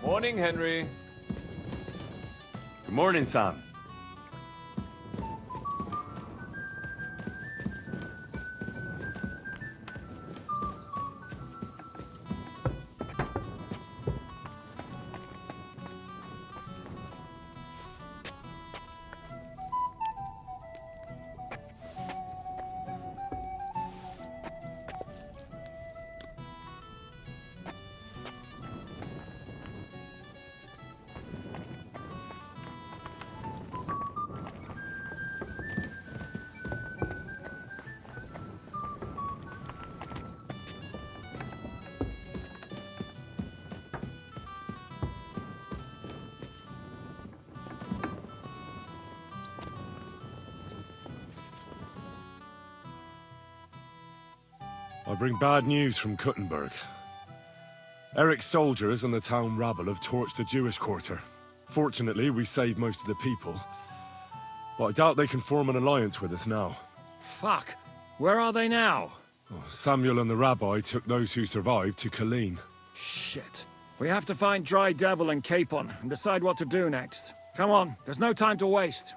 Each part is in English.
Morning, Henry. Good morning, Sam. I bring bad news from Kuttenberg. Eric's soldiers and the town rabble have torched the Jewish quarter. Fortunately, we saved most of the people. But I doubt they can form an alliance with us now. Fuck. Where are they now? Samuel and the rabbi took those who survived to Colleen. Shit. We have to find Dry Devil and Capon and decide what to do next. Come on, there's no time to waste.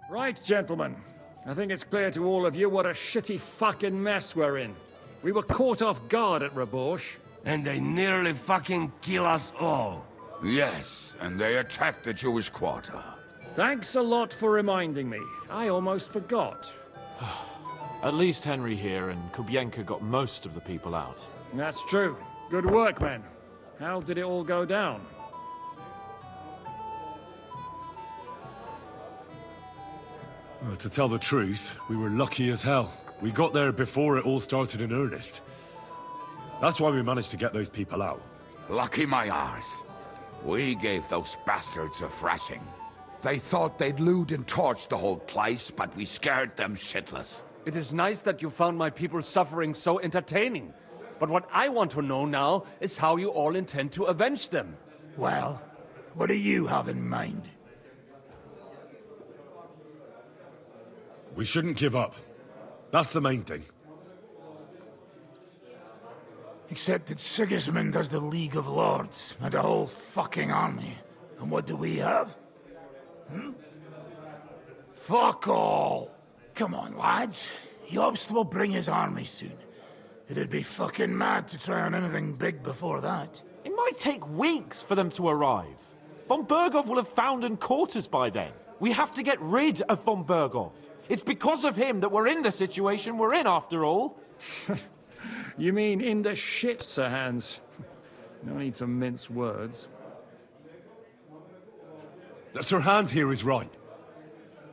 Right, gentlemen. I think it's clear to all of you what a shitty fucking mess we're in. We were caught off guard at Rabosh. And they nearly fucking kill us all. Yes, and they attacked the Jewish quarter. Thanks a lot for reminding me. I almost forgot. At least Henry here and Kubienka got most of the people out. That's true. Good work, men. How did it all go down? To tell the truth, we were lucky as hell. We got there before it all started in earnest. That's why we managed to get those people out. Lucky my arse. We gave those bastards a thrashing. They thought they'd loot and torch the whole place, but we scared them shitless. It is nice that you found my people's suffering so entertaining. But what I want to know now is how you all intend to avenge them. Well, what do you have in mind? We shouldn't give up. That's the main thing. Except that Sigismund has the League of Lords and a whole fucking army. And what do we have? Fuck all! Come on, lads. Jobst will bring his army soon. It'd be fucking mad to try on anything big before that. It might take weeks for them to arrive. Von Berghoff will have found and caught us by then. We have to get rid of Von Berghoff. It's because of him that we're in the situation we're in, after all. You mean in the shit, Sir Hans? No need to mince words. Sir Hans here is right.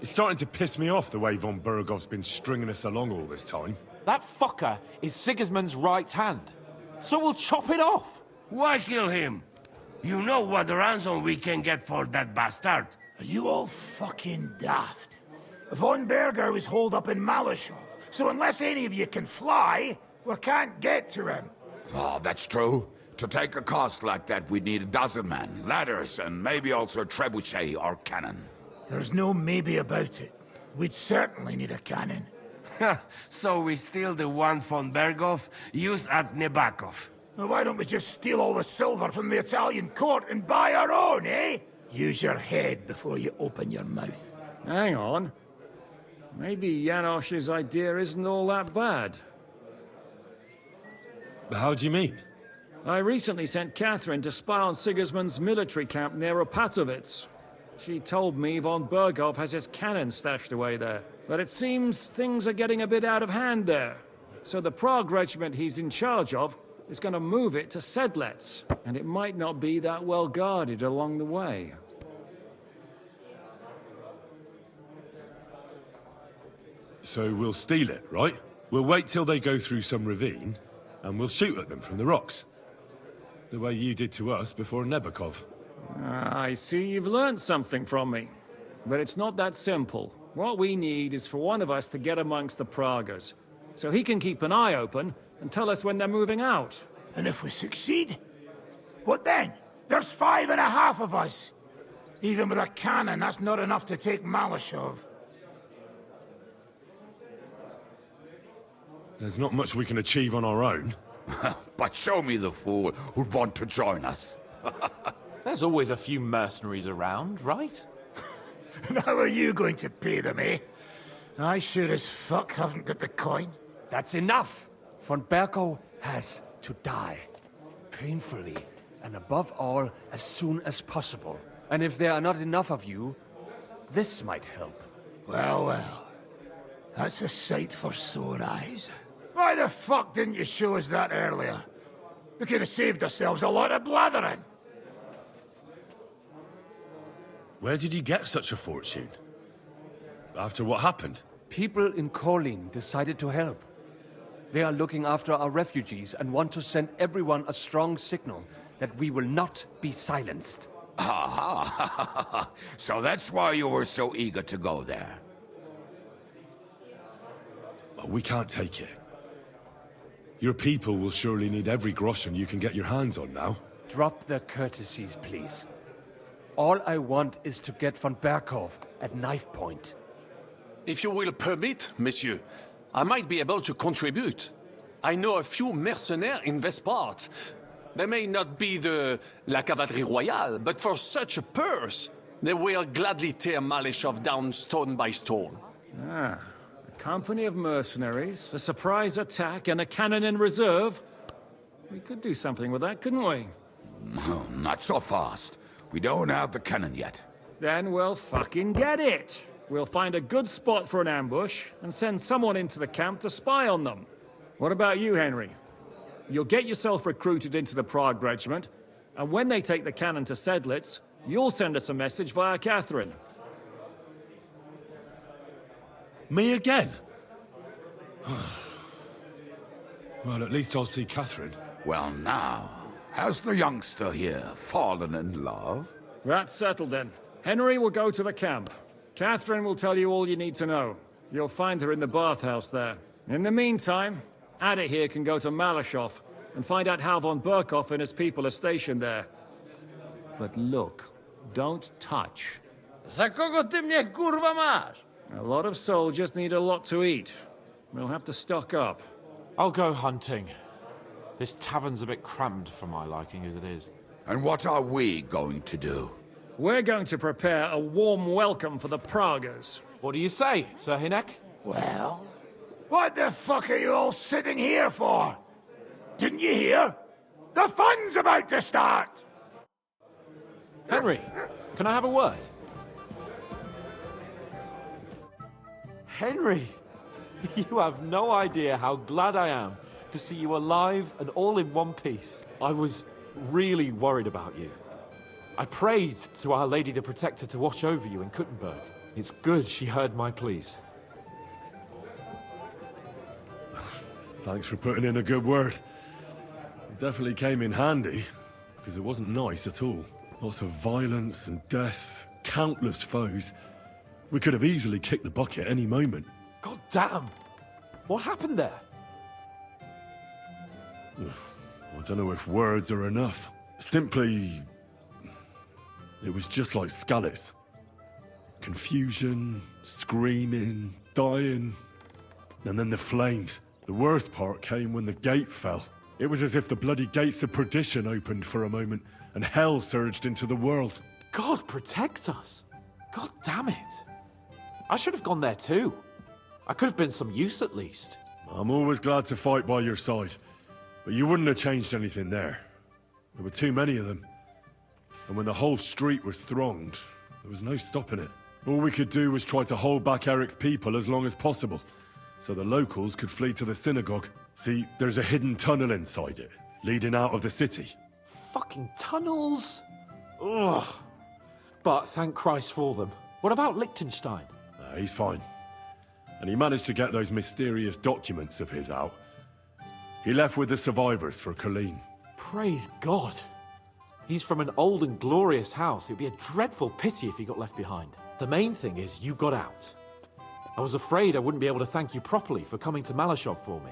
It's starting to piss me off the way Von Berghoff's been stringing us along all this time. That fucker is Sigismund's right hand. So we'll chop it off. Why kill him? You know what ransom we can get for that bastard. Are you all fucking daft? Von Berger was holed up in Malashov, so unless any of you can fly, we can't get to him. Oh, that's true. To take a cost like that, we'd need a dozen men, ladders, and maybe also a trebuchet or cannon. There's no maybe about it. We'd certainly need a cannon. So we steal the one von Berghoff used at Nebakov. Well, why don't we just steal all the silver from the Italian court and buy our own, eh? Use your head before you open your mouth. Hang on. Maybe Janosch's idea isn't all that bad. How do you mean? I recently sent Catherine to spy on Sigismund's military camp near Opatovitz. She told me Von Berghoff has his cannon stashed away there. But it seems things are getting a bit out of hand there. So the Prague regiment he's in charge of is going to move it to Sedlets. And it might not be that well guarded along the way. So we'll steal it, right? We'll wait till they go through some ravine, and we'll shoot at them from the rocks. The way you did to us before Nebakov. I see you've learned something from me. But it's not that simple. What we need is for one of us to get amongst the Pragas, so he can keep an eye open and tell us when they're moving out. And if we succeed? What then? There's 5.5 of us. Even with a cannon, that's not enough to take Malashov. There's not much we can achieve on our own. But show me the fool who'd want to join us. There's always a few mercenaries around, right? And how are you going to pay them, eh? I sure as fuck haven't got the coin. That's enough! Von Berkow has to die. Painfully, and above all, as soon as possible. And if there are not enough of you, this might help. Well, well. That's a sight for sore eyes. Why the fuck didn't you show us that earlier? We could have saved ourselves a lot of blathering. Where did you get such a fortune? After what happened? People in Kolin decided to help. They are looking after our refugees and want to send everyone a strong signal that we will not be silenced. Aha! So that's why you were so eager to go there. Well, we can't take it. Your people will surely need every groschen you can get your hands on now. Drop the courtesies, please. All I want is to get von Berkow at knife point. If you will permit, monsieur, I might be able to contribute. I know a few mercenaires in this part. They may not be la cavalerie royale, but for such a purse, they will gladly tear Malishov down stone by stone. Ah, a company of mercenaries, a surprise attack, and a cannon in reserve. We could do something with that, couldn't we? Not so fast. We don't have the cannon yet. Then we'll fucking get it. We'll find a good spot for an ambush and send someone into the camp to spy on them. What about you, Henry? You'll get yourself recruited into the Prague regiment, and when they take the cannon to Sedlitz, you'll send us a message via Catherine. Me again? Well, at least I'll see Catherine. Well now, has the youngster here fallen in love? That's settled then. Henry will go to the camp. Catherine will tell you all you need to know. You'll find her in the bathhouse there. In the meantime, Ada here can go to Malishov and find out how von Berkow and his people are stationed there. But look, don't touch. Za kogo ty mnie kurwa masz? A lot of soldiers need a lot to eat. We'll have to stock up. I'll go hunting. This tavern's a bit crammed for my liking as it is. And what are we going to do? We're going to prepare a warm welcome for the Praguers. What do you say, Sir Hinek? Well, what the fuck are you all sitting here for? Didn't you hear? The fun's about to start! Henry, can I have a word? Henry, you have no idea how glad I am to see you alive and all in one piece. I was really worried about you. I prayed to Our Lady the Protector to watch over you in Kuttenberg. It's good she heard my pleas. Thanks for putting in a good word. It definitely came in handy, because it wasn't nice at all. Lots of violence and death, countless foes. We could have easily kicked the bucket any moment. God damn! What happened there? I don't know if words are enough. Simply... it was just like Skalitz. Confusion, screaming, dying, and then the flames. The worst part came when the gate fell. It was as if the bloody gates of perdition opened for a moment, and hell surged into the world. God protect us! God damn it! I should have gone there too. I could have been some use at least. I'm always glad to fight by your side, but you wouldn't have changed anything there. There were too many of them. And when the whole street was thronged, there was no stopping it. All we could do was try to hold back Eric's people as long as possible, so the locals could flee to the synagogue. See, there's a hidden tunnel inside it, leading out of the city. Fucking tunnels! Ugh. But thank Christ for them. What about Liechtenstein? He's fine. And he managed to get those mysterious documents of his out. He left with the survivors for Kolin. Praise God. He's from an old and glorious house. It'd be a dreadful pity if he got left behind. The main thing is you got out. I was afraid I wouldn't be able to thank you properly for coming to Malishov for me.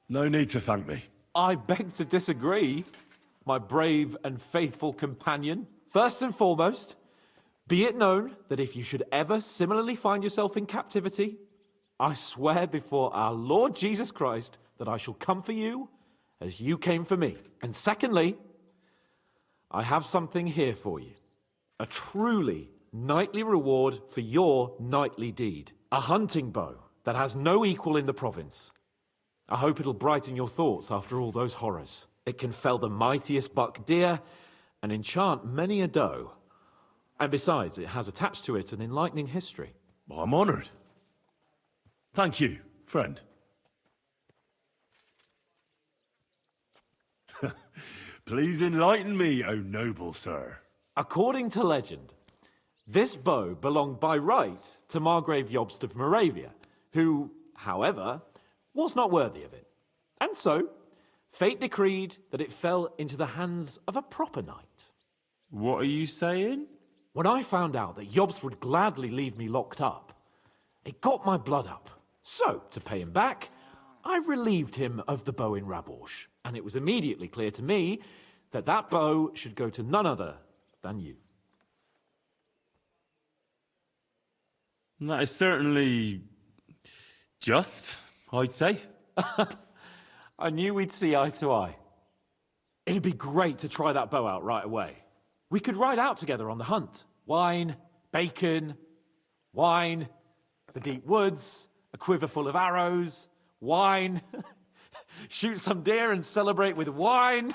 No need to thank me. I beg to disagree, my brave and faithful companion. First and foremost, be it known that if you should ever similarly find yourself in captivity, I swear before our Lord Jesus Christ that I shall come for you as you came for me. And secondly, I have something here for you. A truly knightly reward for your knightly deed. A hunting bow that has no equal in the province. I hope it'll brighten your thoughts after all those horrors. It can fell the mightiest buck deer and enchant many a doe. And besides, it has attached to it an enlightening history. Well, I'm honored. Thank you, friend. Please enlighten me, O noble sir. According to legend, this bow belonged by right to Margrave Jobst of Moravia, who, however, was not worthy of it. And so, fate decreed that it fell into the hands of a proper knight. What are you saying? When I found out that Jobst would gladly leave me locked up, it got my blood up. So, to pay him back, I relieved him of the bow in Raborsh, and it was immediately clear to me that that bow should go to none other than you. That is certainly just, I'd say. I knew we'd see eye to eye. It'd be great to try that bow out right away. We could ride out together on the hunt. Wine, bacon, wine, the deep woods, a quiver full of arrows, wine, shoot some deer and celebrate with wine,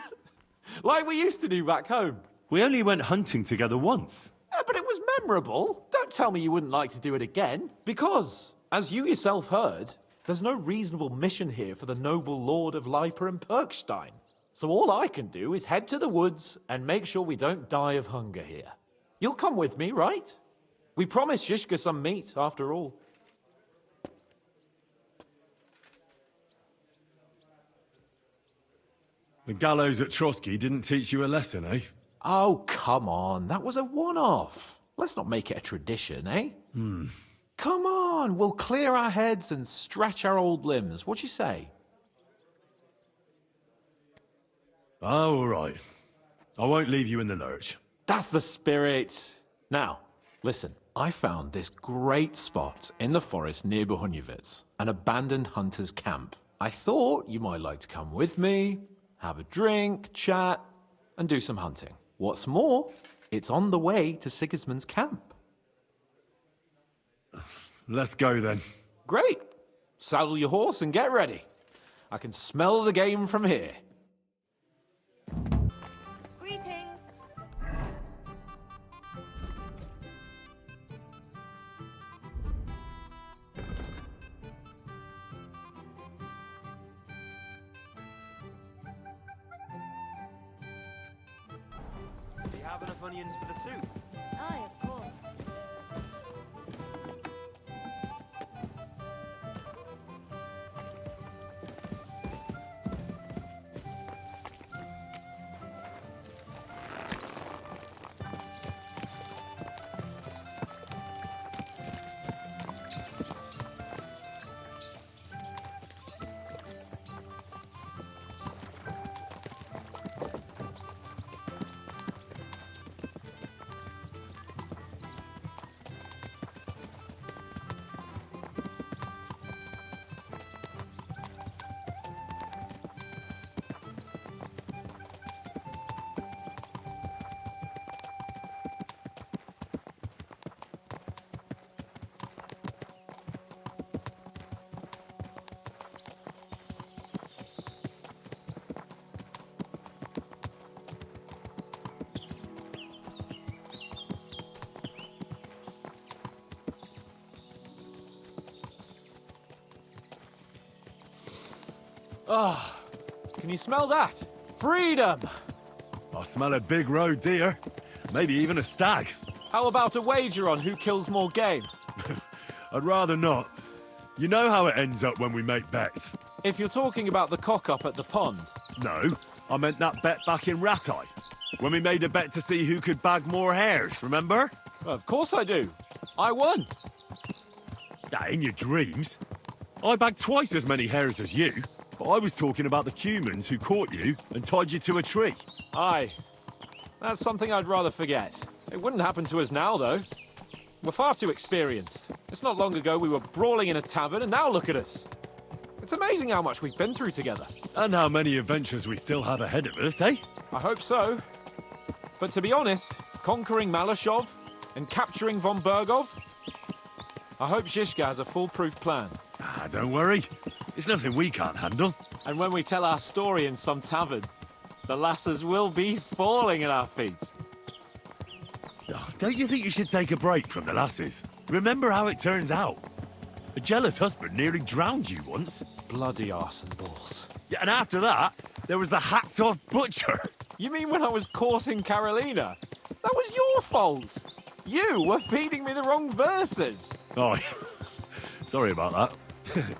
like we used to do back home. We only went hunting together once. Yeah, but it was memorable. Don't tell me you wouldn't like to do it again. Because, as you yourself heard, there's no reasonable mission here for the noble lord of Leiper and Perkstein. So all I can do is head to the woods and make sure we don't die of hunger here. You'll come with me, right? We promised Shishka some meat, after all. The gallows at Trotsky didn't teach you a lesson, eh? Oh, come on. That was a one-off. Let's not make it a tradition, eh? Come on. We'll clear our heads and stretch our old limbs. What you say? Oh, all right. I won't leave you in the lurch. That's the spirit. Now, listen. I found this great spot in the forest near Bohunjevitz, an abandoned hunter's camp. I thought you might like to come with me, have a drink, chat, and do some hunting. What's more, it's on the way to Sigismund's camp. Let's go then. Great. Saddle your horse and get ready. I can smell the game from here. Greetings. Do you have enough onions for the soup? Aye, of course. Ah, can you smell that? Freedom! I smell a big roe deer. Maybe even a stag. How about a wager on who kills more game? I'd rather not. You know how it ends up when we make bets. If you're talking about the cock-up at the pond. No, I meant that bet back in Ratai. When we made a bet to see who could bag more hares, remember? Well, of course I do. I won. That in your dreams. I bagged twice as many hares as you. But I was talking about the humans who caught you and tied you to a tree. Aye. That's something I'd rather forget. It wouldn't happen to us now, though. We're far too experienced. It's not long ago we were brawling in a tavern, and now look at us. It's amazing how much we've been through together. And how many adventures we still have ahead of us, eh? I hope so. But to be honest, conquering Malashov and capturing von Bergov, I hope Zizka has a foolproof plan. Ah, don't worry. It's nothing we can't handle. And when we tell our story in some tavern, the lasses will be falling at our feet. Oh, don't you think you should take a break from the lasses? Remember how it turns out. A jealous husband nearly drowned you once. Bloody arse and balls. Yeah, and after that, there was the hacked-off butcher. You mean when I was courting Carolina? That was your fault. You were feeding me the wrong verses. Oh, sorry about that.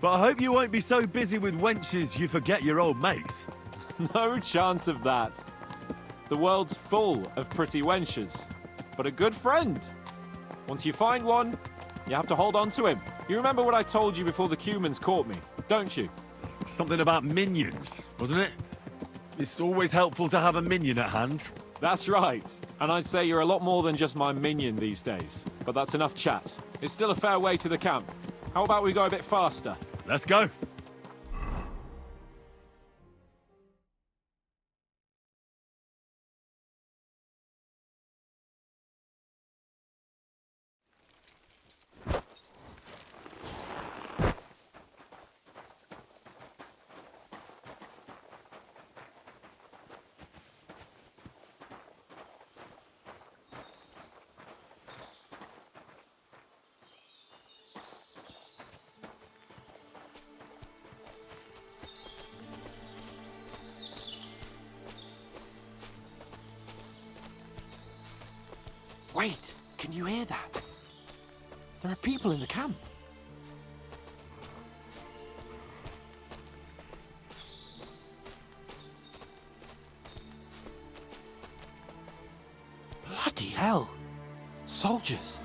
But I hope you won't be so busy with wenches you forget your old mates. No chance of that. The world's full of pretty wenches, but a good friend. Once you find one, you have to hold on to him. You remember what I told you before the Cumans caught me, don't you? Something about minions, wasn't it? It's always helpful to have a minion at hand. That's right. And I'd say you're a lot more than just my minion these days. But that's enough chat. It's still a fair way to the camp. How about we go a bit faster? Let's go. Wait, can you hear that? There are people in the camp. Bloody hell. Soldiers.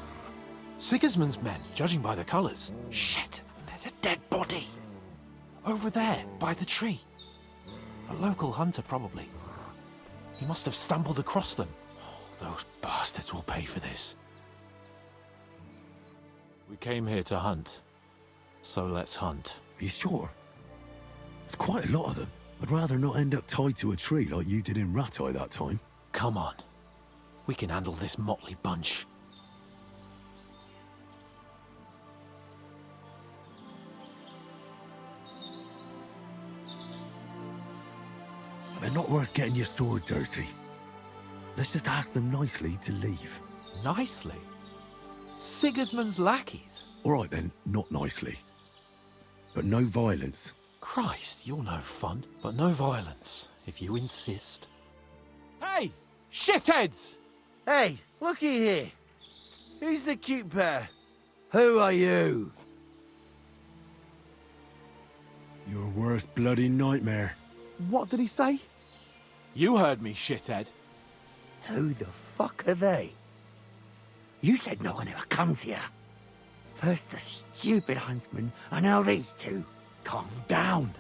Sigismund's men, judging by the colours. Shit, there's a dead body. Over there, by the tree. A local hunter, probably. He must have stumbled across them. Those bastards will pay for this. We came here to hunt, so let's hunt. Are you sure? There's quite a lot of them. I'd rather not end up tied to a tree like you did in Rattay that time. Come on. We can handle this motley bunch. They're not worth getting your sword dirty. Let's just ask them nicely to leave. Nicely? Sigismund's lackeys? All right then, not nicely. But no violence. Christ, you're no fun, but no violence, if you insist. Hey! Shitheads! Hey, looky here. Who's the cute pair? Who are you? Your worst bloody nightmare. What did he say? You heard me, shithead. Who the fuck are they? You said no one ever comes here. First the stupid huntsman, and now these two. Calm down.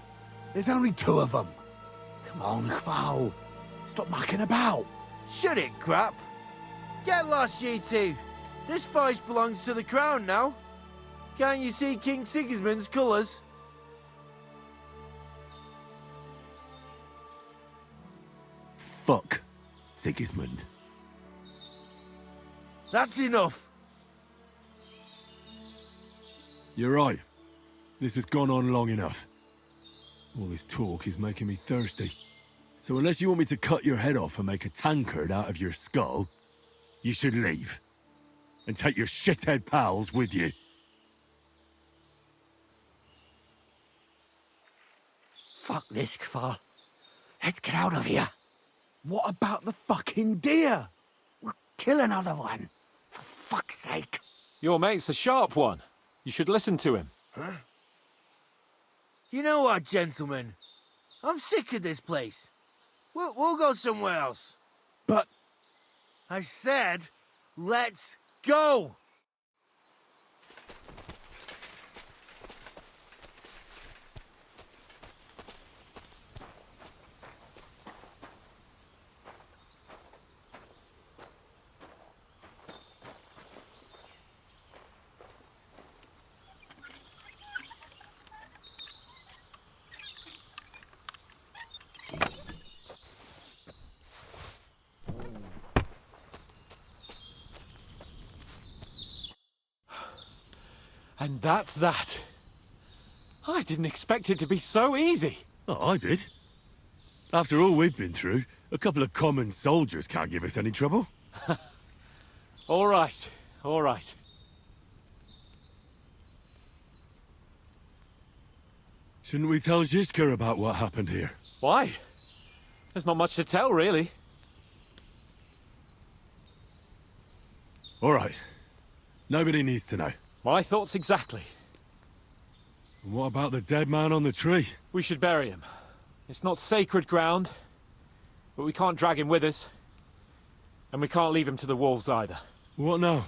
There's only two of them. Come on, Kval. Stop mucking about. Shut it, crap. Get lost, you two. This forest belongs to the crown now. Can't you see King Sigismund's colours? Fuck Sigismund. That's enough. You're right. This has gone on long enough. All this talk is making me thirsty. So unless you want me to cut your head off and make a tankard out of your skull, you should leave. And take your shithead pals with you. Fuck this, Kval. Let's get out of here. What about the fucking deer? We'll kill another one. For fuck's sake. Your mate's a sharp one. You should listen to him. Huh? You know what, gentlemen? I'm sick of this place. We'll go somewhere else. But... I said, let's go! And that's that. I didn't expect it to be so easy. Oh, I did. After all we've been through, a couple of common soldiers can't give us any trouble. All right, all right. Shouldn't we tell Zizka about what happened here? Why? There's not much to tell, really. All right. Nobody needs to know. My thoughts exactly. And what about the dead man on the tree? We should bury him. It's not sacred ground, but we can't drag him with us. And we can't leave him to the wolves either. What now?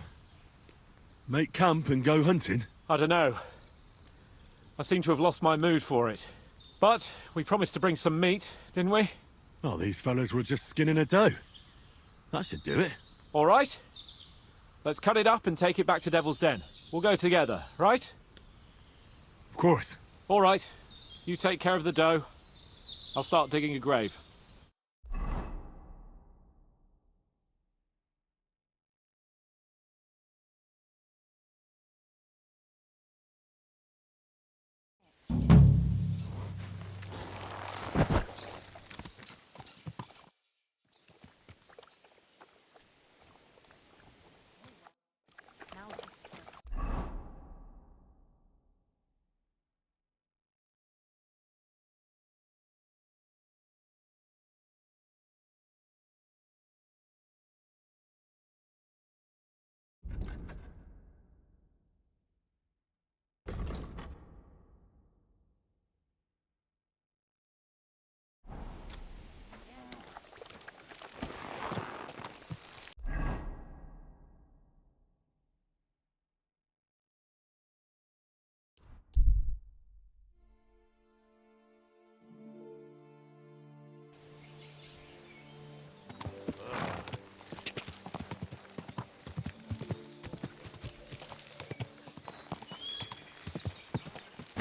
Make camp and go hunting? I don't know. I seem to have lost my mood for it. But we promised to bring some meat, didn't we? Oh, these fellas were just skinning a doe. That should do it. All right. Let's cut it up and take it back to Devil's Den. We'll go together, right? Of course. All right. You take care of the doe. I'll start digging a grave.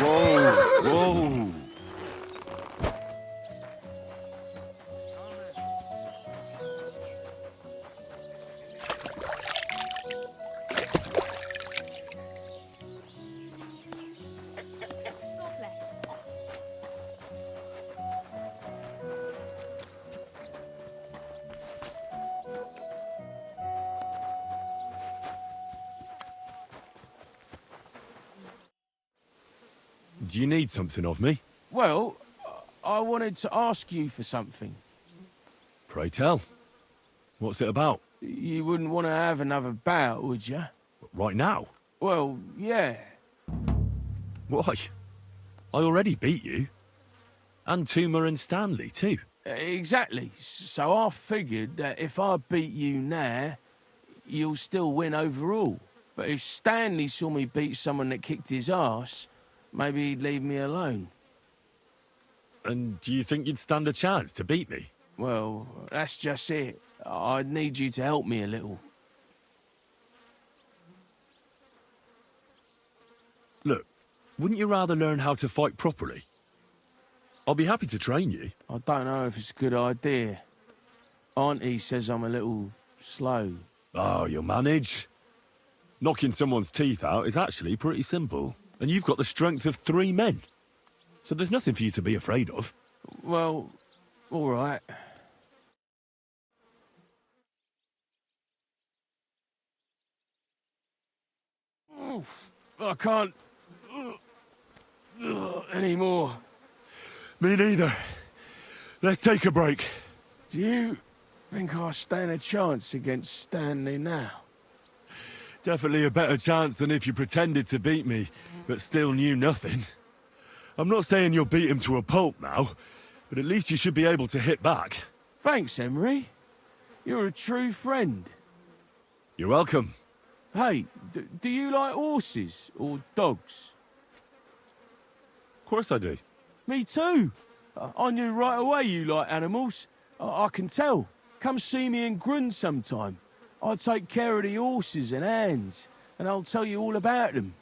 Whoa! God bless. Do you need something of me? Well, I wanted to ask you for something. Pray tell. What's it about? You wouldn't want to have another bout, would you? Right now? Well, yeah. Why? I already beat you. And Tuma and Stanley, too. Exactly. So I figured that if I beat you now, you'll still win overall. But if Stanley saw me beat someone that kicked his ass, maybe he'd leave me alone. And do you think you'd stand a chance to beat me? Well, that's just it. I'd need you to help me a little. Look, wouldn't you rather learn how to fight properly? I'll be happy to train you. I don't know if it's a good idea. Auntie says I'm a little slow. Oh, you'll manage. Knocking someone's teeth out is actually pretty simple. And you've got the strength of 3 men. So there's nothing for you to be afraid of. Well, all right. Oof, I can't anymore. Me neither. Let's take a break. Do you think I stand a chance against Stanley now? Definitely a better chance than if you pretended to beat me, but still knew nothing. I'm not saying you'll beat him to a pulp now, but at least you should be able to hit back. Thanks, Emery. You're a true friend. You're welcome. Hey, do you like horses or dogs? Of course I do. Me too. I knew right away you like animals. I can tell. Come see me in Grun sometime. I'll take care of the horses and hands, and I'll tell you all about them.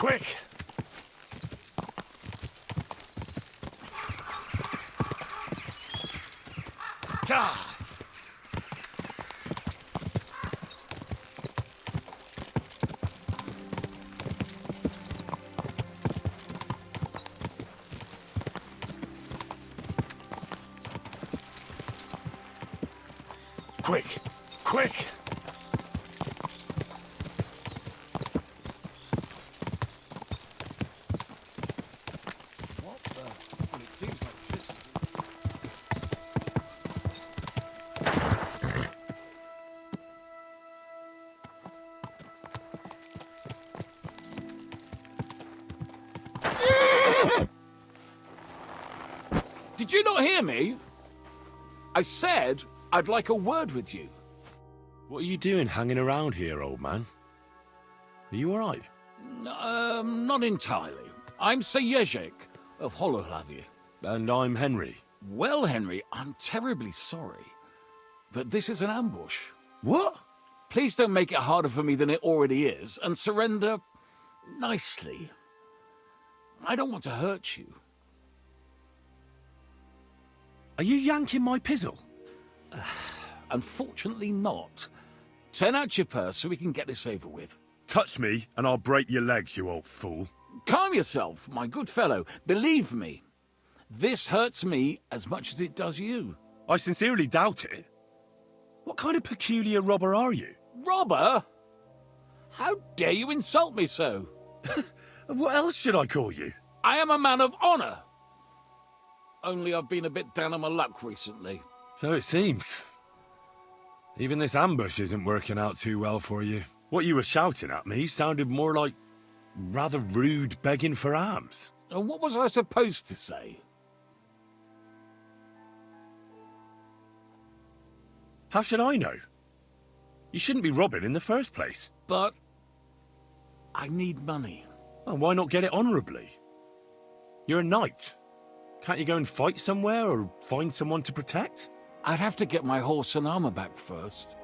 Quick! Ah! Quick! Quick! What the? Well, it seems like this. Did you not hear me? I said I'd like a word with you. What are you doing hanging around here, old man? Are you alright? Not entirely. I'm Sir Ježek of Holohlavie. And I'm Henry. Well, Henry, I'm terribly sorry, but this is an ambush. What? Please don't make it harder for me than it already is, and surrender nicely. I don't want to hurt you. Are you yanking my pizzle? Unfortunately not. Turn out your purse so we can get this over with. Touch me, and I'll break your legs, you old fool. Calm yourself, my good fellow. Believe me, this hurts me as much as it does you. I sincerely doubt it. What kind of peculiar robber are you? Robber? How dare you insult me so? What else should I call you? I am a man of honor. Only I've been a bit down on my luck recently. So it seems. Even this ambush isn't working out too well for you. What you were shouting at me sounded more like rather rude begging for alms. And what was I supposed to say? How should I know? You shouldn't be robbing in the first place. But I need money. And why not get it honourably? You're a knight. Can't you go and fight somewhere or find someone to protect? I'd have to get my horse and armor back first.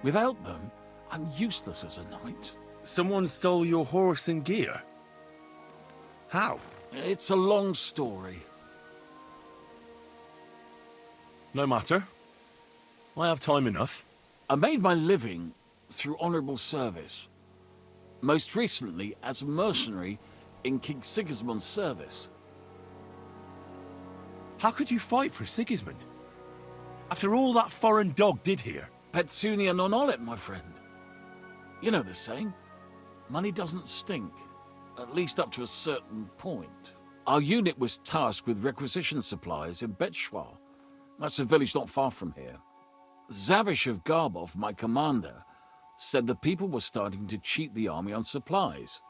Without them, I'm useless as a knight. Someone stole your horse and gear? How? It's a long story. No matter. I have time enough. I made my living through honorable service. Most recently as a mercenary in King Sigismund's service. How could you fight for Sigismund? After all that foreign dog did here? Petsunia non olet, my friend. You know the saying. Money doesn't stink. At least up to a certain point. Our unit was tasked with requisition supplies in Betshwa. That's a village not far from here. Zavish of Garbov, my commander, said the people were starting to cheat the army on supplies.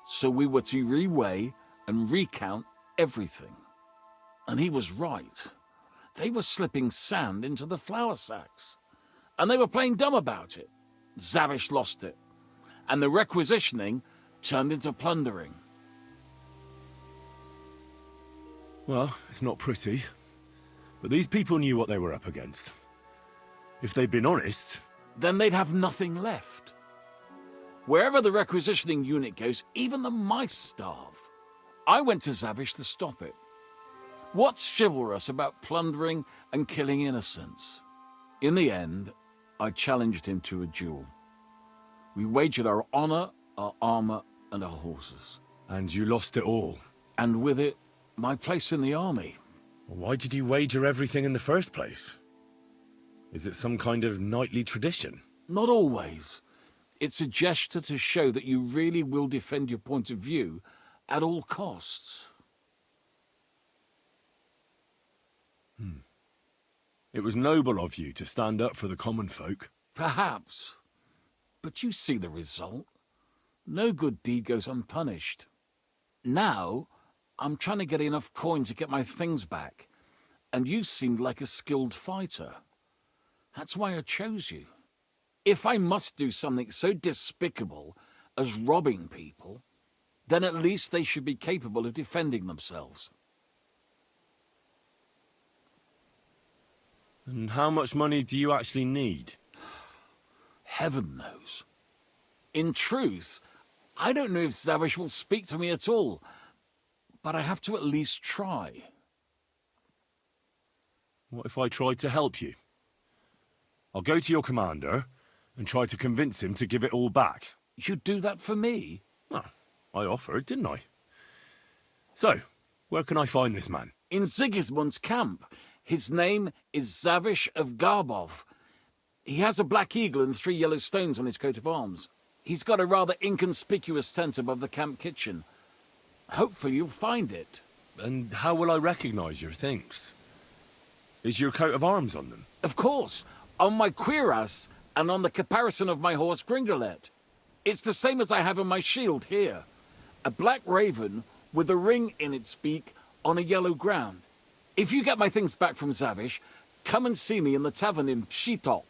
So we were to reweigh and recount everything. And he was right. They were slipping sand into the flour sacks. And they were playing dumb about it. Zavish lost it. And the requisitioning turned into plundering. Well, it's not pretty. But these people knew what they were up against. If they'd been honest... Then they'd have nothing left. Wherever the requisitioning unit goes, even the mice starve. I went to Zavish to stop it. What's chivalrous about plundering and killing innocents? In the end, I challenged him to a duel. We wagered our honor, our armor, and our horses. And you lost it all? And with it, my place in the army. Why did you wager everything in the first place? Is it some kind of knightly tradition? Not always. It's a gesture to show that you really will defend your point of view at all costs. It was noble of you to stand up for the common folk. Perhaps. But you see the result. No good deed goes unpunished. Now, I'm trying to get enough coin to get my things back, and you seemed like a skilled fighter. That's why I chose you. If I must do something so despicable as robbing people, then at least they should be capable of defending themselves. And how much money do you actually need? Heaven knows. In truth, I don't know if Zavish will speak to me at all, but I have to at least try. What if I tried to help you? I'll go to your commander and try to convince him to give it all back. You'd do that for me? Well, I offered, didn't I? So, where can I find this man? In Sigismund's camp. His name is Zavish of Garbov. He has a black eagle and 3 yellow stones on his coat of arms. He's got a rather inconspicuous tent above the camp kitchen. Hopefully you'll find it. And how will I recognize your things? Is your coat of arms on them? Of course, on my cuirass and on the caparison of my horse Gringolet. It's the same as I have on my shield here. A black raven with a ring in its beak on a yellow ground. If you get my things back from Zavish, come and see me in the tavern in Pshitok.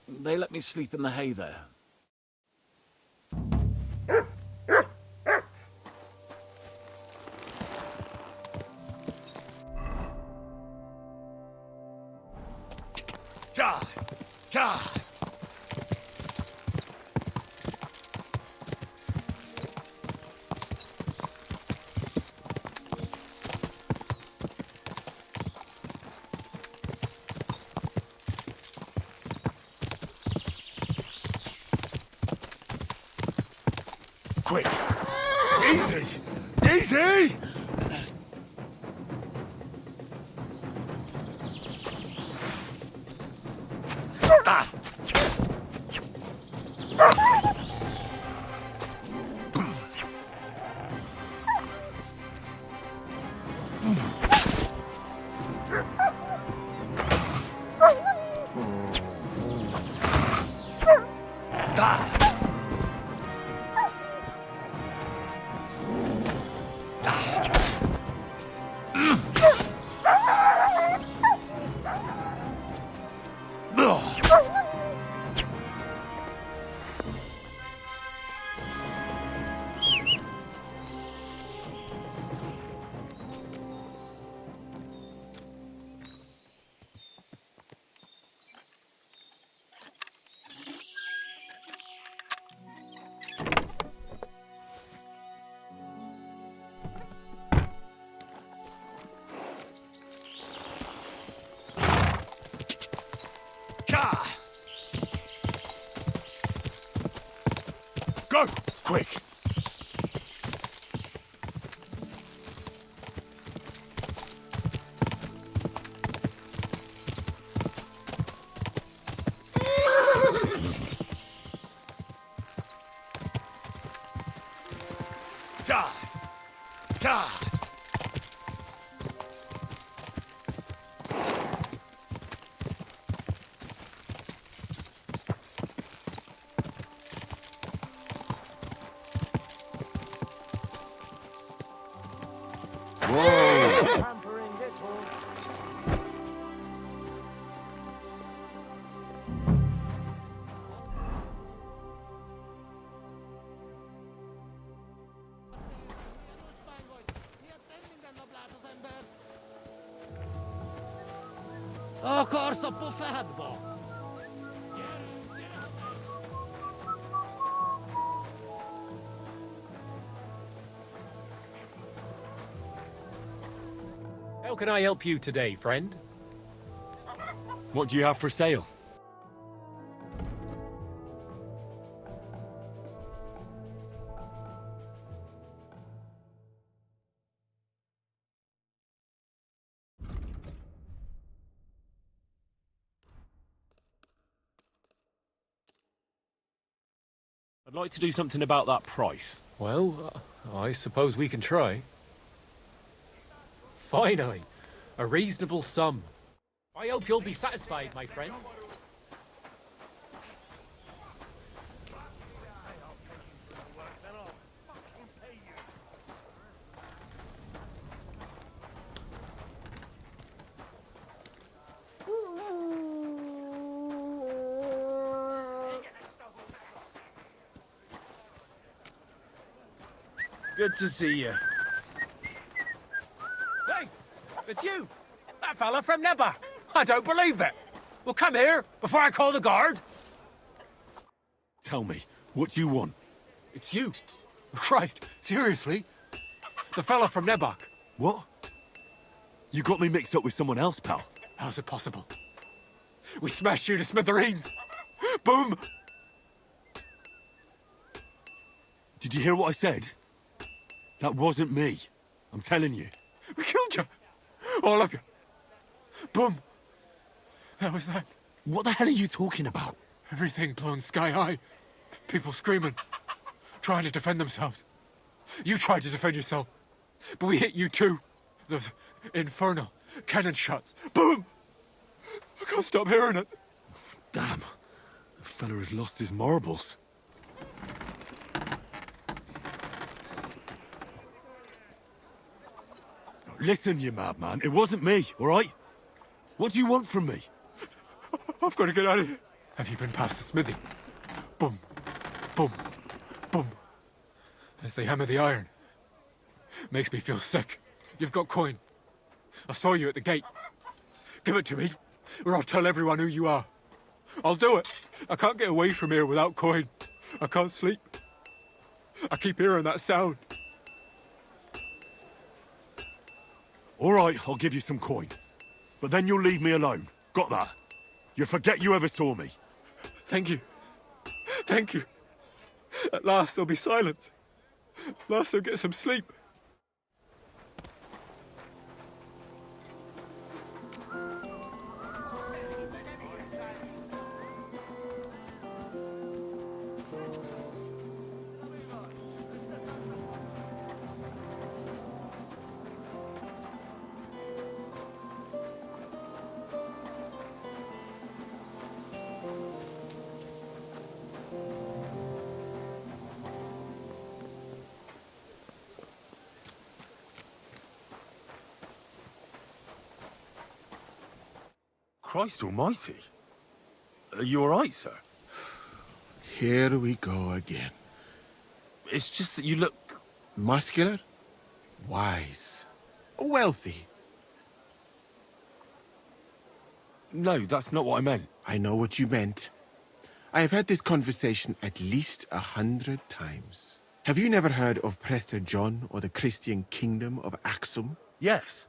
They let me sleep in the hay there. God! God! Quick! Easy! Easy! Ah! Go! Quick! Die! Die! Pampering this horse. O corso buffadbo! How can I help you today, friend? What do you have for sale? I'd like to do something about that price. Well, I suppose we can try. Finally, a reasonable sum. I hope you'll be satisfied, my friend. Good to see you. Hey, it's you! That fella from Nebba! I don't believe it! Well, come here, before I call the guard! Tell me, what do you want? It's you. Christ, seriously? The fella from Nebok. What? You got me mixed up with someone else, pal. How's it possible? We smashed you to smithereens. Boom! Did you hear what I said? That wasn't me. I'm telling you. We killed you. All of you. Boom. That was that. What the hell are you talking about? Everything blown sky high. People screaming. Trying to defend themselves. You tried to defend yourself. But we hit you too. Those infernal cannon shots. Boom! I can't stop hearing it. Damn. The fella has lost his marbles. Listen, you madman. It wasn't me, all right? What do you want from me? I've got to get out of here. Have you been past the smithy? Boom. Boom. Boom. As they hammer the iron. Makes me feel sick. You've got coin. I saw you at the gate. Give it to me, or I'll tell everyone who you are. I'll do it. I can't get away from here without coin. I can't sleep. I keep hearing that sound. All right, I'll give you some coin. But then you'll leave me alone. Got that? You'll forget you ever saw me. Thank you. Thank you. At last there'll be silence. At last I'll get some sleep. Christ almighty. Are you all right, sir? Here we go again. It's just that you look... Muscular, wise, wealthy. No, that's not what I meant. I know what you meant. I have had this conversation at least 100 times. Have you never heard of Prester John or the Christian Kingdom of Axum? Yes.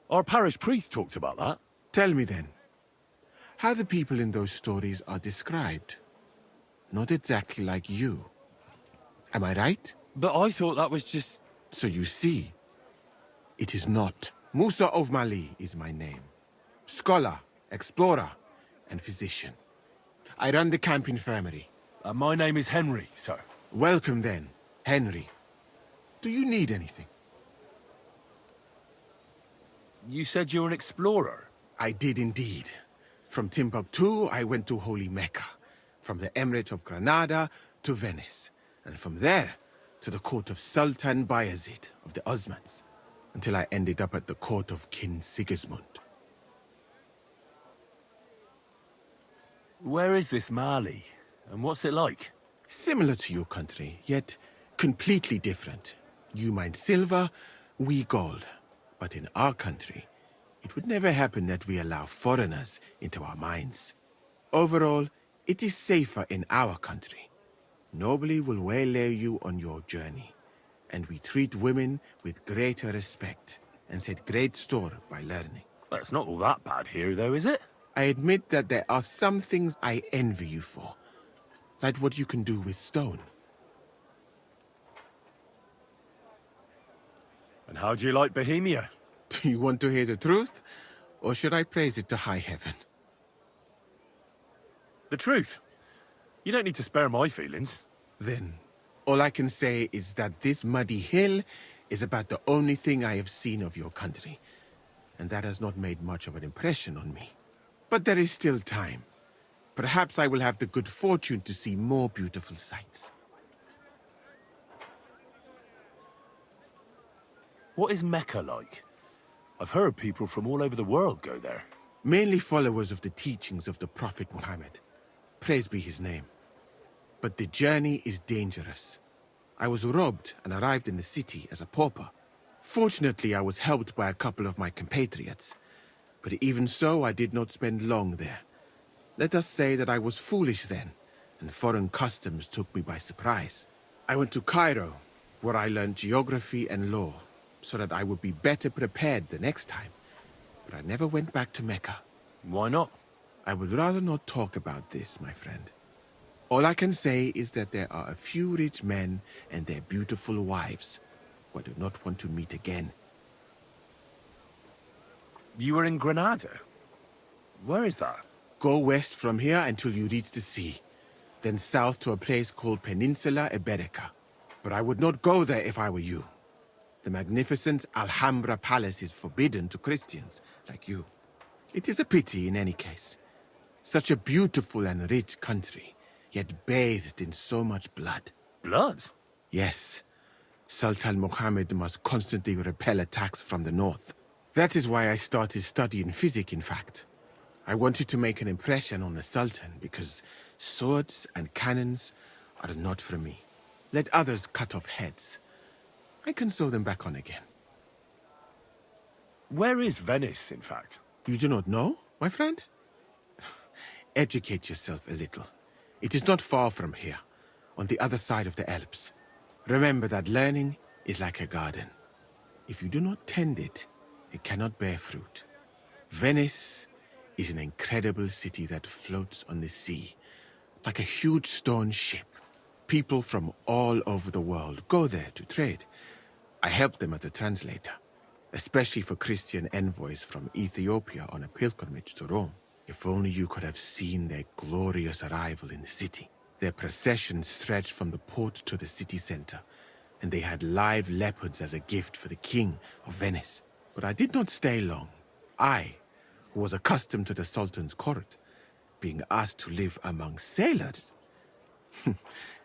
Our parish priest talked about that. Tell me then, how the people in those stories are described. Not exactly like you. Am I right? But I thought that was just... So you see, it is not. Musa of Mali is my name. Scholar, explorer, and physician. I run the camp infirmary. My name is Henry, sir. Welcome then, Henry. Do you need anything? You said you're an explorer? I did indeed. From Timbuktu, I went to Holy Mecca. From the Emirate of Granada to Venice. And from there, to the court of Sultan Bayezid of the Osmans. Until I ended up at the court of King Sigismund. Where is this Mali? And what's it like? Similar to your country, yet completely different. You mine silver, we gold. But in our country, it would never happen that we allow foreigners into our mines. Overall, it is safer in our country. Nobody will waylay you on your journey. And we treat women with greater respect and set great store by learning. That's not all that bad here, though, is it? I admit that there are some things I envy you for. Like what you can do with stone. And how do you like Bohemia? Do you want to hear the truth? Or should I praise it to high heaven? The truth. You don't need to spare my feelings. Then, all I can say is that this muddy hill is about the only thing I have seen of your country. And that has not made much of an impression on me. But there is still time. Perhaps I will have the good fortune to see more beautiful sights. What is Mecca like? I've heard people from all over the world go there. Mainly followers of the teachings of the Prophet Muhammad. Praise be his name. But the journey is dangerous. I was robbed and arrived in the city as a pauper. Fortunately, I was helped by a couple of my compatriots. But even so, I did not spend long there. Let us say that I was foolish then, and foreign customs took me by surprise. I went to Cairo, where I learned geography and law, so that I would be better prepared the next time. But I never went back to Mecca. Why not? I would rather not talk about this, my friend. All I can say is that there are a few rich men and their beautiful wives who I do not want to meet again. You were in Granada? Where is that? Go west from here until you reach the sea, then south to a place called Peninsula Iberica. But I would not go there if I were you. The magnificent Alhambra Palace is forbidden to Christians like you. It is a pity in any case. Such a beautiful and rich country, yet bathed in so much blood. Blood? Yes. Sultan Mohammed must constantly repel attacks from the north. That is why I started studying physics, in fact. I wanted to make an impression on the Sultan, because swords and cannons are not for me. Let others cut off heads. I can sew them back on again. Where is Venice, in fact? You do not know, my friend? Educate yourself a little. It is not far from here, on the other side of the Alps. Remember that learning is like a garden. If you do not tend it, it cannot bear fruit. Venice is an incredible city that floats on the sea, like a huge stone ship. People from all over the world go there to trade. I help them as a translator, especially for Christian envoys from Ethiopia on a pilgrimage to Rome. If only you could have seen their glorious arrival in the city. Their procession stretched from the port to the city center, and they had live leopards as a gift for the king of Venice. But I did not stay long. I, who was accustomed to the Sultan's court, being asked to live among sailors?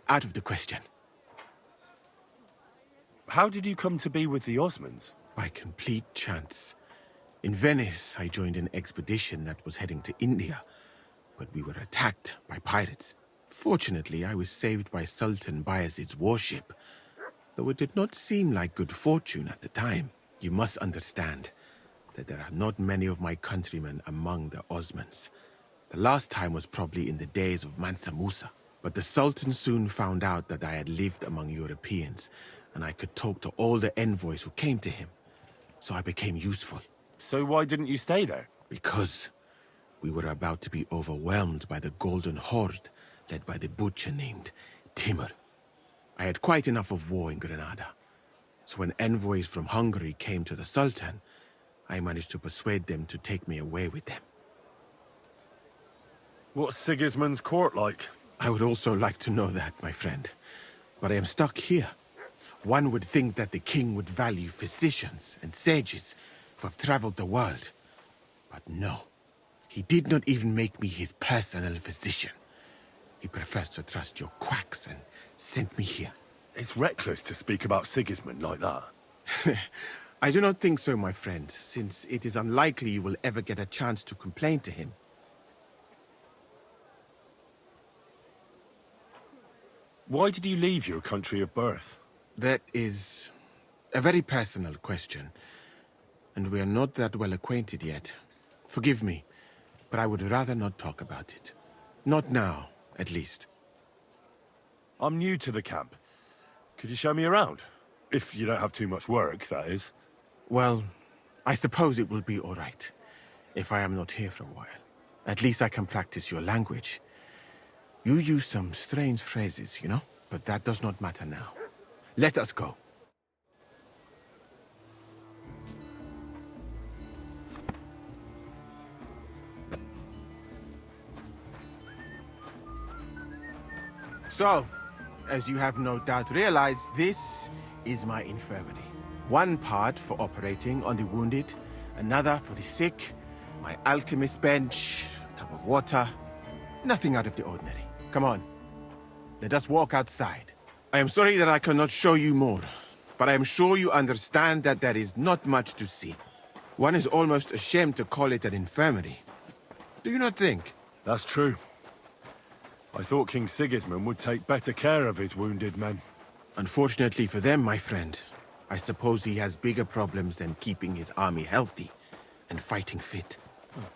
Out of the question. How did you come to be with the Osmans? By complete chance. In Venice, I joined an expedition that was heading to India, but we were attacked by pirates. Fortunately, I was saved by Sultan Bayezid's warship, though it did not seem like good fortune at the time. You must understand that there are not many of my countrymen among the Osmans. The last time was probably in the days of Mansa Musa. But the Sultan soon found out that I had lived among Europeans, and I could talk to all the envoys who came to him. So I became useful. So why didn't you stay there? Because we were about to be overwhelmed by the Golden Horde, led by the butcher named Timur. I had quite enough of war in Granada. So when envoys from Hungary came to the Sultan, I managed to persuade them to take me away with them. What's Sigismund's court like? I would also like to know that, my friend. But I am stuck here. One would think that the king would value physicians and sages who have traveled the world. But no. He did not even make me his personal physician. He prefers to trust your quacks and sent me here. It's reckless to speak about Sigismund like that. I do not think so, my friend, since it is unlikely you will ever get a chance to complain to him. Why did you leave your country of birth? That is a very personal question, and we are not that well acquainted yet. Forgive me, but I would rather not talk about it. Not now, at least. I'm new to the camp. Could you show me around? If you don't have too much work, that is. Well, I suppose it will be all right, if I am not here for a while. At least I can practice your language. You use some strange phrases, you know? But that does not matter now. Let us go. So, as you have no doubt realized, this is my infirmary. One part for operating on the wounded, another for the sick, my alchemist bench, a tub of water. Nothing out of the ordinary. Come on. Let us walk outside. I am sorry that I cannot show you more, but I am sure you understand that there is not much to see. One is almost ashamed to call it an infirmary. Do you not think? That's true. I thought King Sigismund would take better care of his wounded men. Unfortunately for them, my friend, I suppose he has bigger problems than keeping his army healthy and fighting fit.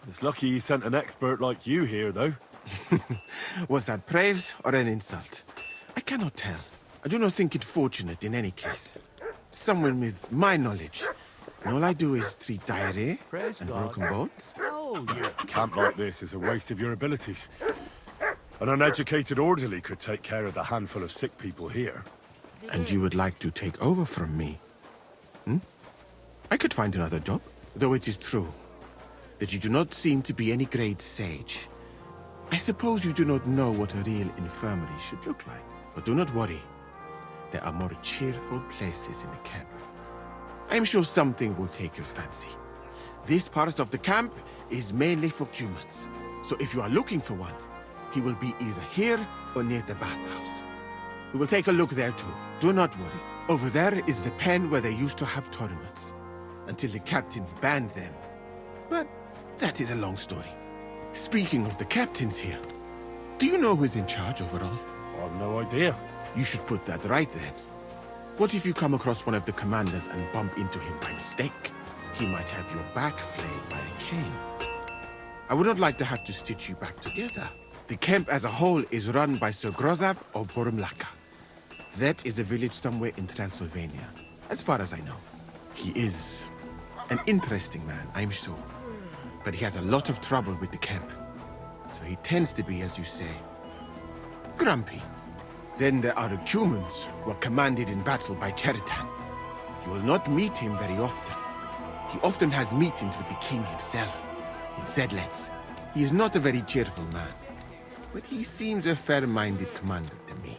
It's lucky he sent an expert like you here, though. Was that praise or an insult? I cannot tell. I do not think it fortunate in any case. Someone with my knowledge. And all I do is treat diarrhea and broken bones. A camp like this is a waste of your abilities. An uneducated orderly could take care of the handful of sick people here. And you would like to take over from me? I could find another job, though it is true that you do not seem to be any great sage. I suppose you do not know what a real infirmary should look like. But do not worry. There are more cheerful places in the camp. I am sure something will take your fancy. This part of the camp is mainly for humans. So if you are looking for one, he will be either here or near the bathhouse. We will take a look there too. Do not worry. Over there is the pen where they used to have tournaments. Until the captains banned them. But that is a long story. Speaking of the captains here, do you know who is in charge overall? I have no idea. You should put that right then. What if you come across one of the commanders and bump into him by mistake? He might have your back flayed by a cane. I would not like to have to stitch you back together. The camp as a whole is run by Sir Grozab of Borumlaka. That is a village somewhere in Transylvania, as far as I know. He is an interesting man, I'm sure. But he has a lot of trouble with the camp. So he tends to be, as you say, grumpy. Then there are the humans who are commanded in battle by Cheritan. You will not meet him very often. He often has meetings with the king himself, in Sedlets. He is not a very cheerful man, but he seems a fair-minded commander to me.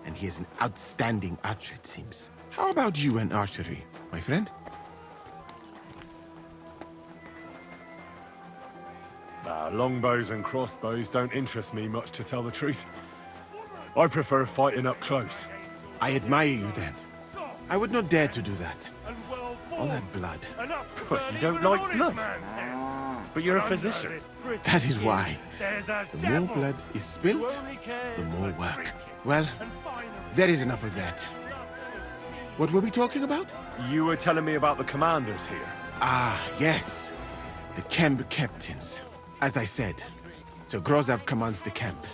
And he is an outstanding archer, it seems. How about you and archery, my friend? Longbows and crossbows don't interest me much, to tell the truth. I prefer fighting up close. I admire you, then. I would not dare to do that. All that blood. But you don't like blood. But you're a physician. That is why. The more blood is spilt, the more work. Well, there is enough of that. What were we talking about? You were telling me about the commanders here. Ah, yes. The camp captains. As I said, Sir Grozab commands the camp.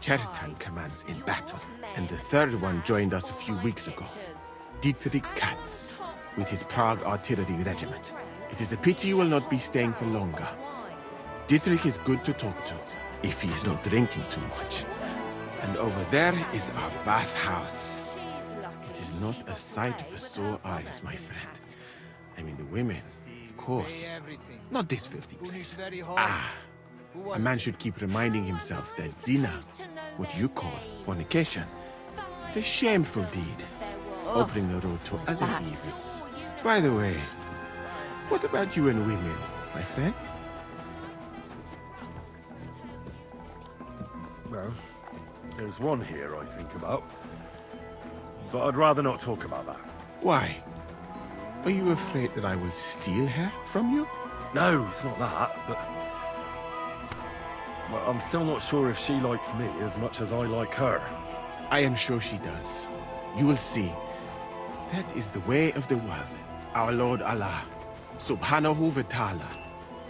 Cheritan commands in battle. And the third one joined us a few weeks ago. Dietrich Katz, with his Prague artillery regiment. It is a pity you will not be staying for longer. Dietrich is good to talk to, if he is not drinking too much. And over there is our bathhouse. It is not a sight for sore eyes, my friend. I mean the women, of course. Not this filthy place. Ah, a man should keep reminding himself that zina, what you call fornication, is a shameful deed, opening the road to other evils. By the way, what about you and women, my friend? Well, there's one here I think about. But I'd rather not talk about that. Why? Are you afraid that I will steal her from you? No, it's not that, but... Well, I'm still not sure if she likes me as much as I like her. I am sure she does. You will see. That is the way of the world. Our Lord Allah, Subhanahu wa Ta'ala,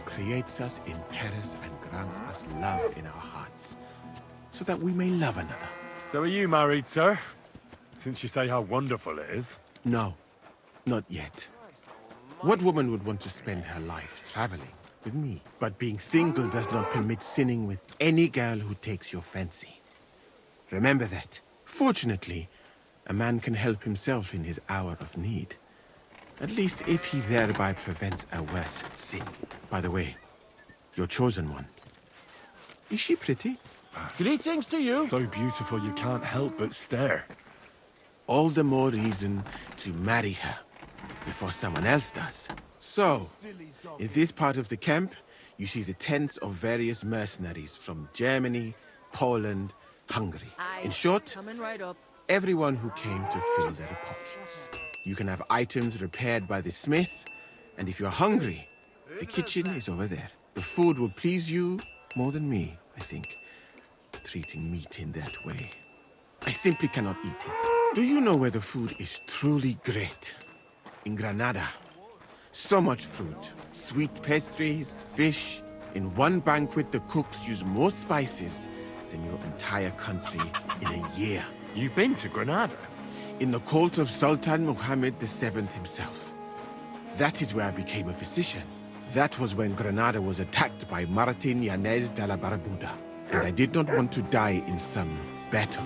creates us in Paris and grants us love in our hearts, so that we may love another. So are you married, sir? Since you say how wonderful it is. No, not yet. What woman would want to spend her life traveling with me? But being single does not permit sinning with any girl who takes your fancy. Remember that. Fortunately, a man can help himself in his hour of need. At least if he thereby prevents a worse sin. By the way, your chosen one. Is she pretty? Greetings to you. So beautiful you can't help but stare. All the more reason to marry her before someone else does. So, in this part of the camp, you see the tents of various mercenaries from Germany, Poland, Hungary. In short, everyone who came to fill their pockets. You can have items repaired by the smith, and if you're hungry, the kitchen is over there. The food will please you more than me, I think, treating meat in that way. I simply cannot eat it. Do you know where the food is truly great? In Granada. So much fruit, sweet pastries, fish. In one banquet, the cooks use more spices than your entire country in a year. You've been to Granada? In the court of Sultan Muhammad VII himself. That is where I became a physician. That was when Granada was attacked by Martin Yanez de la Barbuda. And I did not want to die in some battle.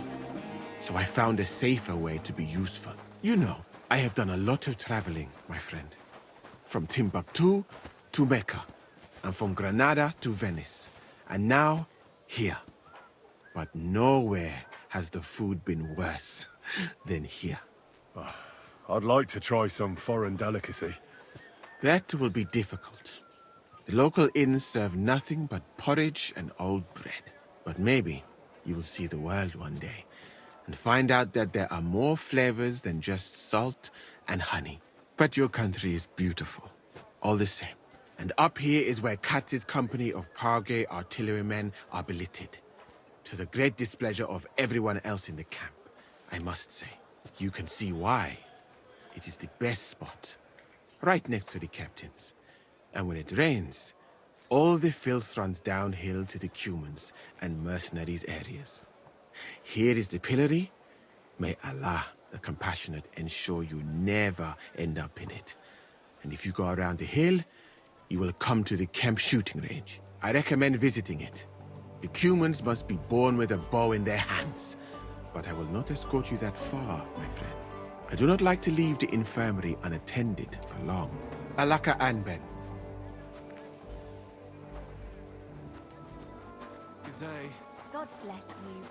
So I found a safer way to be useful. You know, I have done a lot of traveling, my friend. From Timbuktu to Mecca. And from Granada to Venice. And now, here. But nowhere has the food been worse than here. I'd like to try some foreign delicacy. That will be difficult. The local inns serve nothing but porridge and old bread. But maybe you will see the world one day and find out that there are more flavors than just salt and honey. But your country is beautiful, all the same. And up here is where Katz's company of Pargay artillerymen are billeted. To the great displeasure of everyone else in the camp, I must say. You can see why. It is the best spot, right next to the captains. And when it rains, all the filth runs downhill to the Cumans and mercenaries areas. Here is the pillory. May Allah, the compassionate, ensure you never end up in it. And if you go around the hill, you will come to the camp shooting range. I recommend visiting it. The Cumans must be born with a bow in their hands. But I will not escort you that far, my friend. I do not like to leave the infirmary unattended for long. Alaka Anben. Good day. God bless you.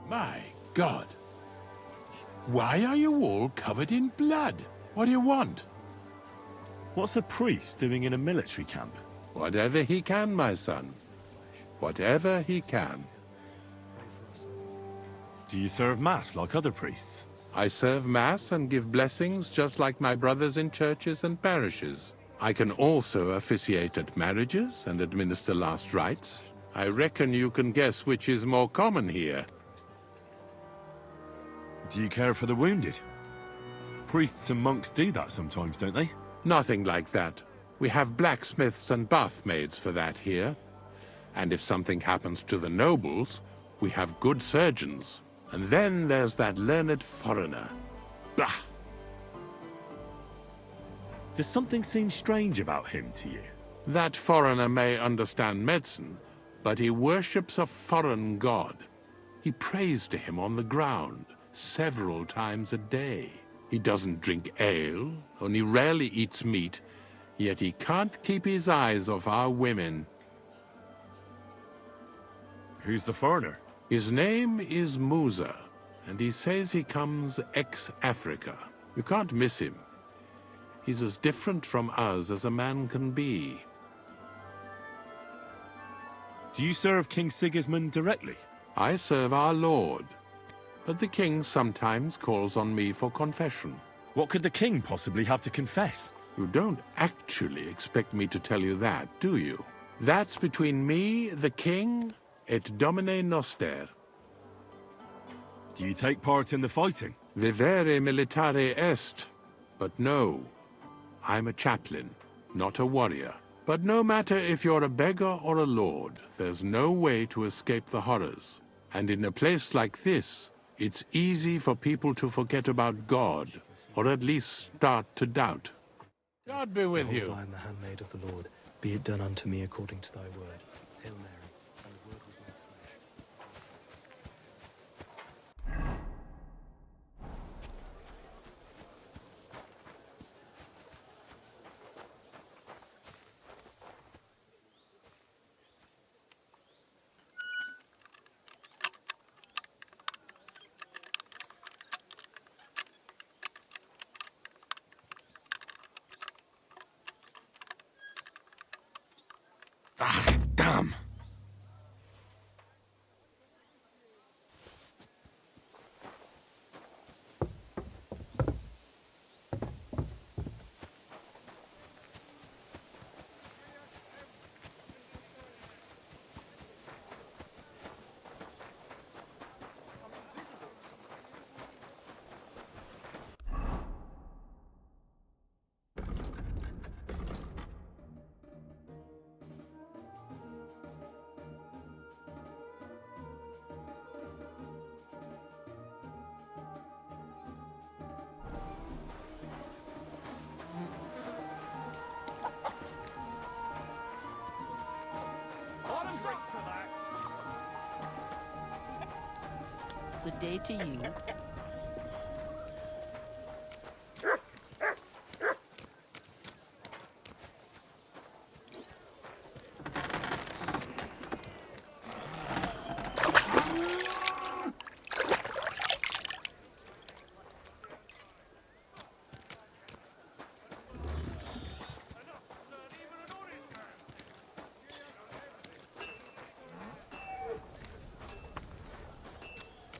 My God. Why are you all covered in blood? What do you want? What's a priest doing in a military camp? Whatever he can, my son. Whatever he can. Do you serve Mass like other priests? I serve Mass and give blessings just like my brothers in churches and parishes. I can also officiate at marriages and administer last rites. I reckon you can guess which is more common here. Do you care for the wounded? Priests and monks do that sometimes, don't they? Nothing like that. We have blacksmiths and bathmaids for that here. And if something happens to the nobles, we have good surgeons. And then there's that learned foreigner. Bah! Does something seem strange about him to you? That foreigner may understand medicine, but he worships a foreign god. He prays to him on the ground several times a day. He doesn't drink ale, only rarely eats meat, yet he can't keep his eyes off our women. Who's the foreigner? His name is Musa, and he says he comes ex-Africa. You can't miss him. He's as different from us as a man can be. Do you serve King Sigismund directly? I serve our Lord, but the king sometimes calls on me for confession. What could the king possibly have to confess? You don't actually expect me to tell you that, do you? That's between me, the king, et Domine Noster. Do you take part in the fighting? Vivere militare est. But no, I'm a chaplain, not a warrior. But no matter if you're a beggar or a lord, there's no way to escape the horrors. And in a place like this, it's easy for people to forget about God, or at least start to doubt. God be with you. Behold, I am the handmaid of the Lord. Be it done unto me according to thy word. Hail Mary. And the word was made flesh. Ah, damn! Good day to you.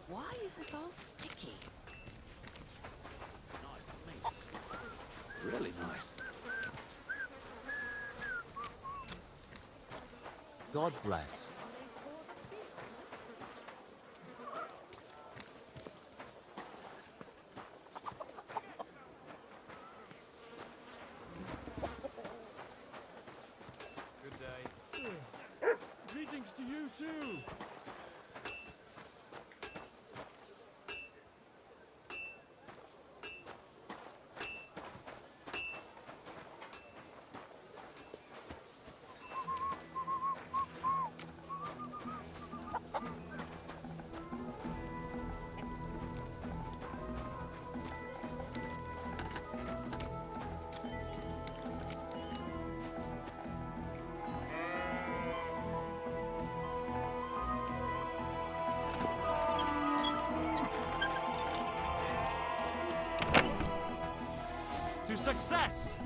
Why is this all sticky? Really nice. God bless. Good day. Greetings to you too. To success!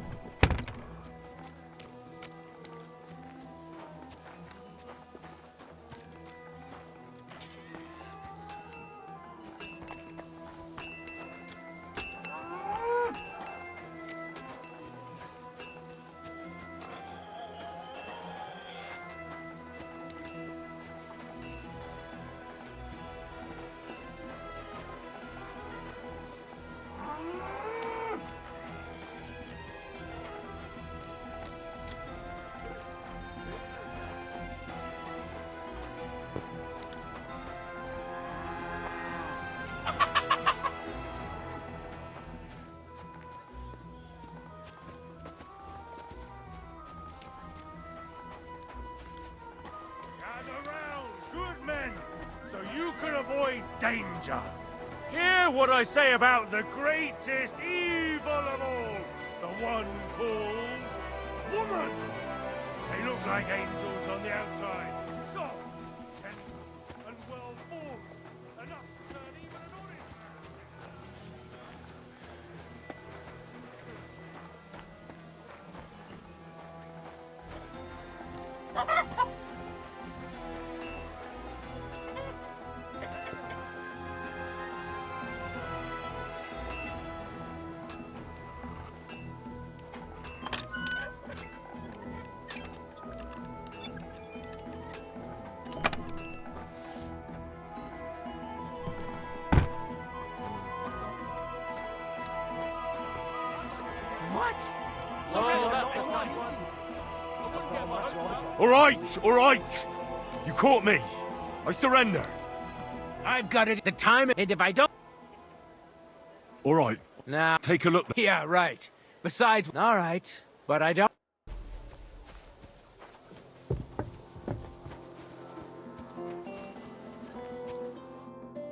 Gather round, good men, so you can avoid danger. Hear what I say about the greatest evil of all, The one called woman. They look like angels on the outside, soft, tender, and well-formed, enough to turn even an audience. What? Oh, that's a tight one. All right. You caught me. I surrender. I've got it the time, and if I don't... All right. Nah. Take a look. Yeah, right. Besides... All right. But I don't...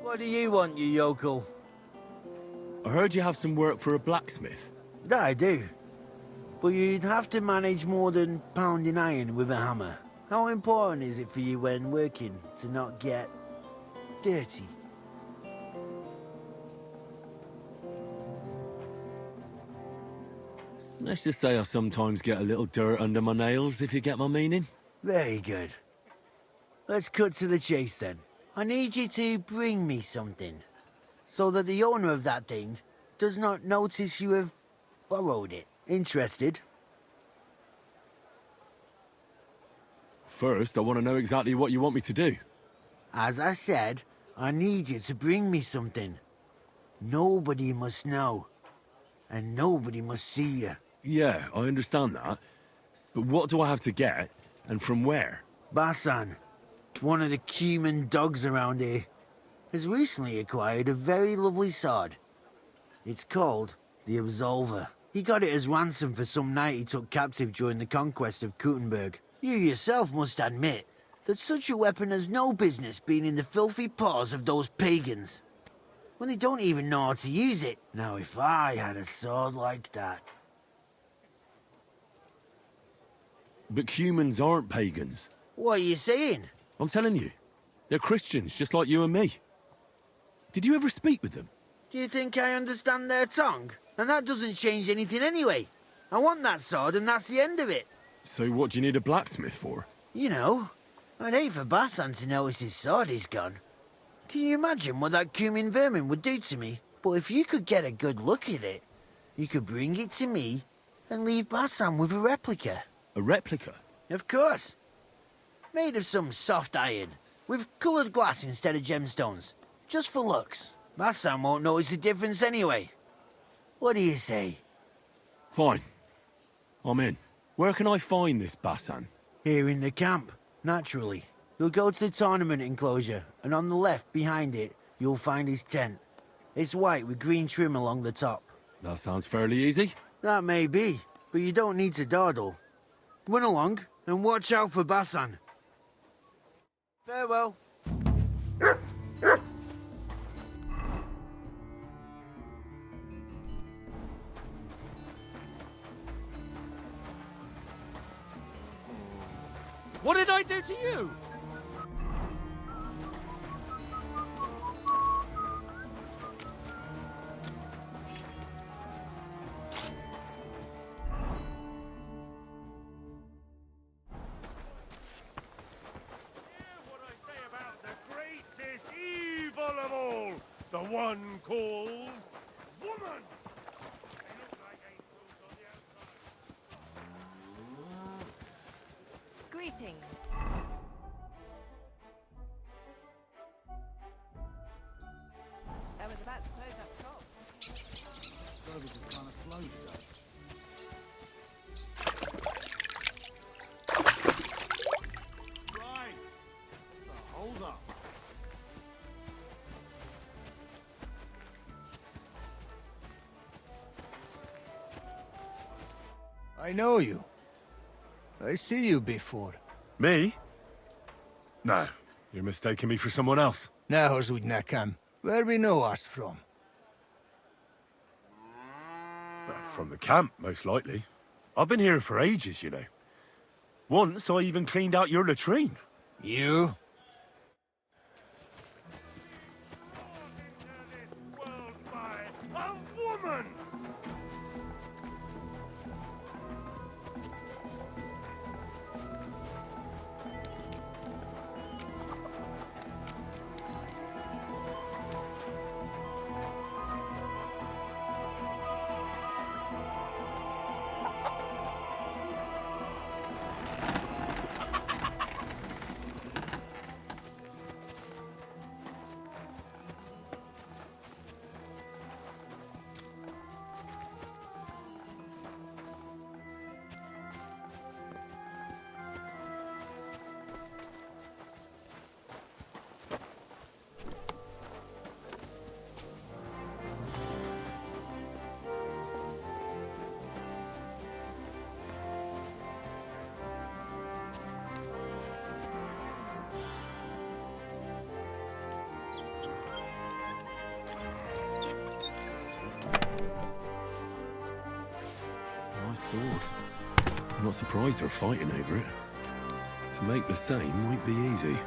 What do you want, you yokel? I heard you have some work for a blacksmith. That I do. But you'd have to manage more than pounding iron with a hammer. How important is it for you when working to not get dirty? Let's just say I sometimes get a little dirt under my nails, if you get my meaning. Very good. Let's cut to the chase then. I need you to bring me something, so that the owner of that thing does not notice you have borrowed it. Interested? First, I want to know exactly what you want me to do. As I said, I need you to bring me something. Nobody must know, and nobody must see you. Yeah, I understand that. But what do I have to get, and from where? Basan, one of the cumin dogs around here, has recently acquired a very lovely sword. It's called the Absolver. He got it as ransom for some knight he took captive during the conquest of Kuttenberg. You yourself must admit, that such a weapon has no business being in the filthy paws of those pagans. When they don't even know how to use it. Now if I had a sword like that... But humans aren't pagans. What are you saying? I'm telling you. They're Christians, just like you and me. Did you ever speak with them? Do you think I understand their tongue? And that doesn't change anything anyway. I want that sword and that's the end of it. So what do you need a blacksmith for? You know, I'd hate for Bassan to notice his sword is gone. Can you imagine what that cumin vermin would do to me? But if you could get a good look at it, you could bring it to me and leave Bassan with a replica. A replica? Of course. Made of some soft iron, with coloured glass instead of gemstones. Just for looks. Bassan won't notice the difference anyway. What do you say? Fine. I'm in. Where can I find this Bassan? Here in the camp, naturally. You'll go to the tournament enclosure, and on the left, behind it, you'll find his tent. It's white with green trim along the top. That sounds fairly easy. That may be, but you don't need to dawdle. Run along, and watch out for Bassan. Farewell. What did I do to you? The one called woman. They look like angels on the outside. Greetings. I was about to close up shop. Service is kind of slow today. Right. Hold up. I know you. I see you before. Me? No, you're mistaking me for someone else. Now, Zudnakam, where we know us from? From the camp, most likely. I've been here for ages, you know. Once I even cleaned out your latrine. You? A woman! Nice sword. I'm not surprised they're fighting over it. To make the same might be easy.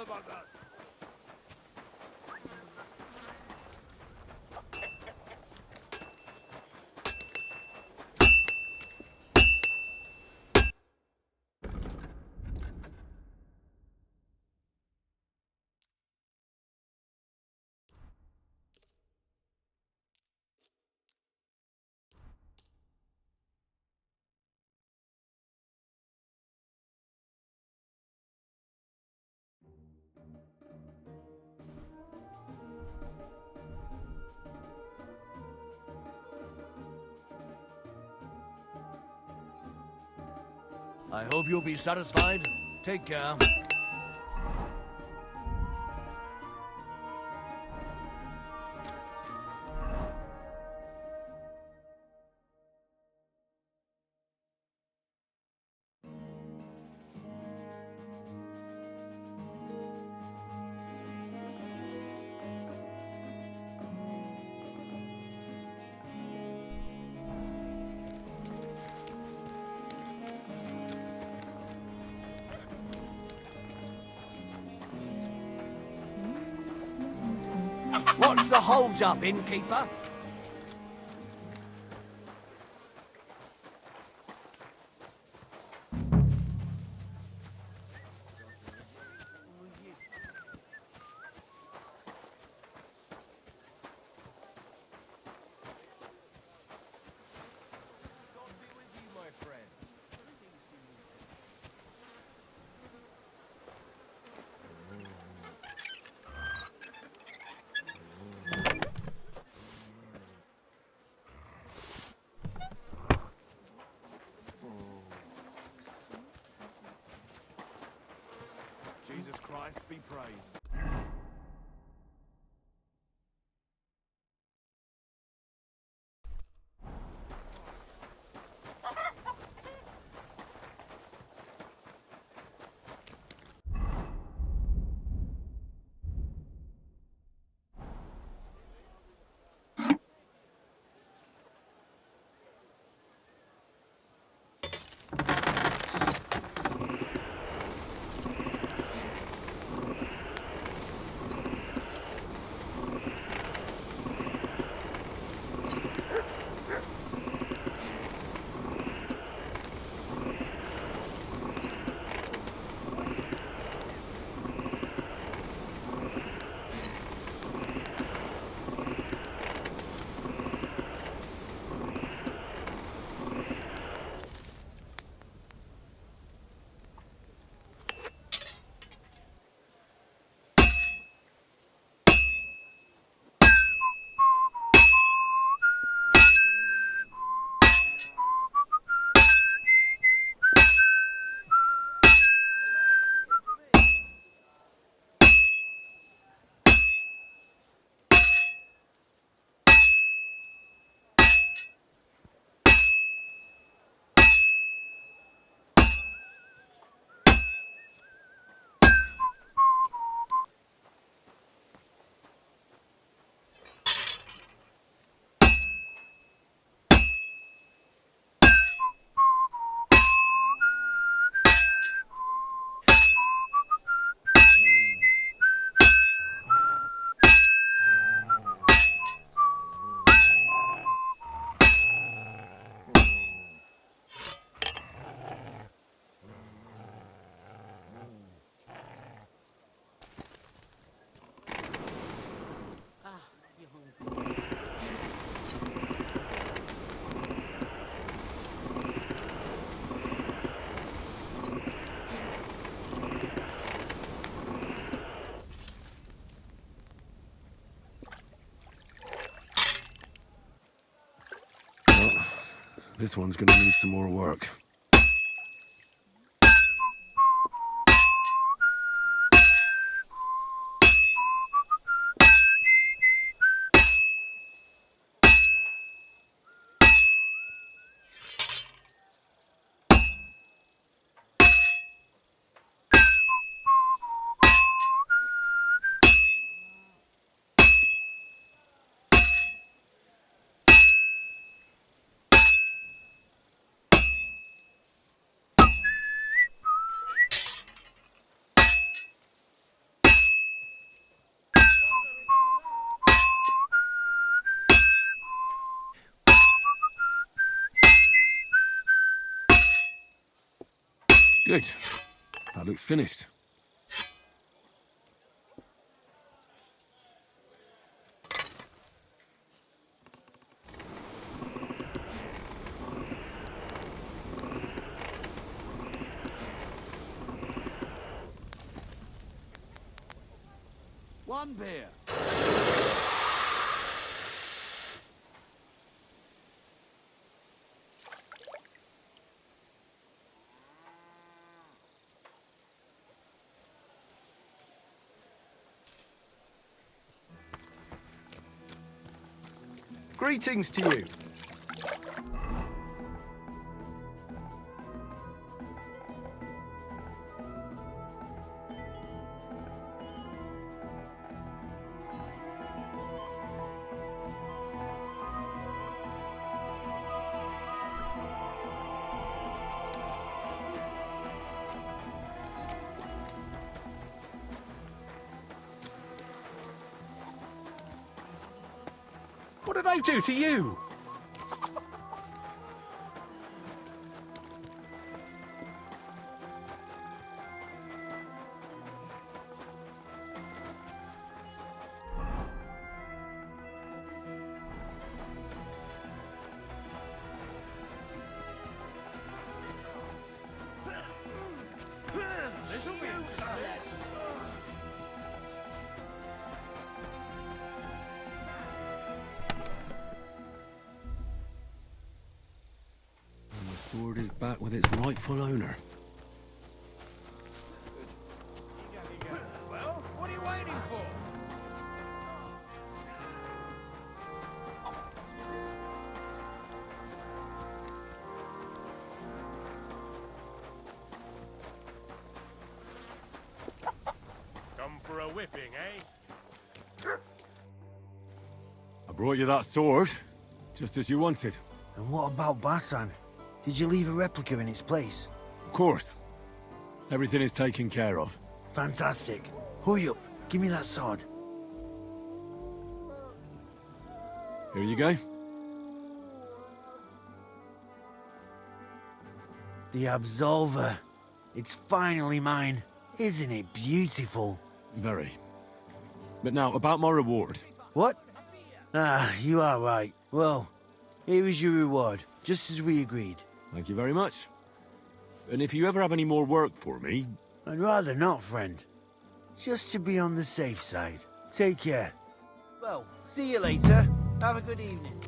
Halberger! I hope you'll be satisfied. Take care. What's the hold up, innkeeper? Jesus Christ be praised. This one's gonna need some more work. Good. That looks finished. One beer. Greetings to you. What did I do to you? And the sword is back with its rightful owner. Well, what are you waiting for? Come for a whipping, eh? I brought you that sword, just as you wanted. And what about Basan? Did you leave a replica in its place? Of course. Everything is taken care of. Fantastic. Hurry up. Give me that sword. Here you go. The Absolver. It's finally mine. Isn't it beautiful? Very. But now, about my reward. What? Ah, you are right. Well, here is your reward, just as we agreed. Thank you very much. And if you ever have any more work for me... I'd rather not, friend. Just to be on the safe side. Take care. Well, see you later. Have a good evening.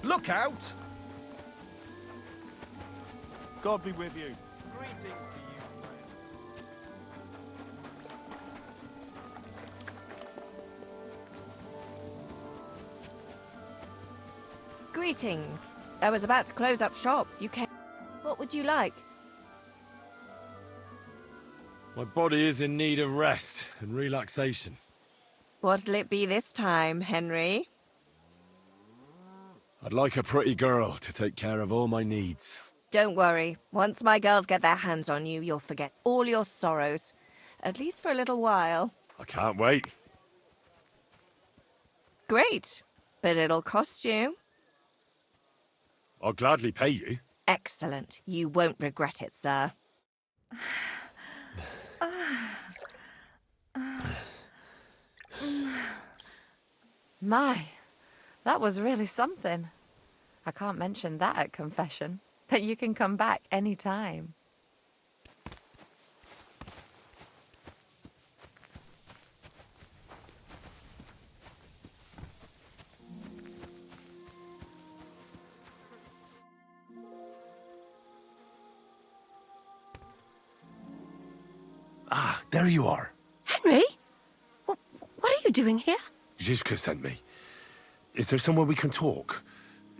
Look out! God be with you. Greetings to you, friend. Greetings. I was about to close up shop. You came. What would you like? My body is in need of rest and relaxation. What'll it be this time, Henry? I'd like a pretty girl to take care of all my needs. Don't worry. Once my girls get their hands on you, you'll forget all your sorrows. At least for a little while. I can't wait. Great. But it'll cost you. I'll gladly pay you. Excellent. You won't regret it, sir. My, that was really something. I can't mention that at confession, but you can come back any time. There you are. Henry? What are you doing here? Zizka sent me. Is there somewhere we can talk?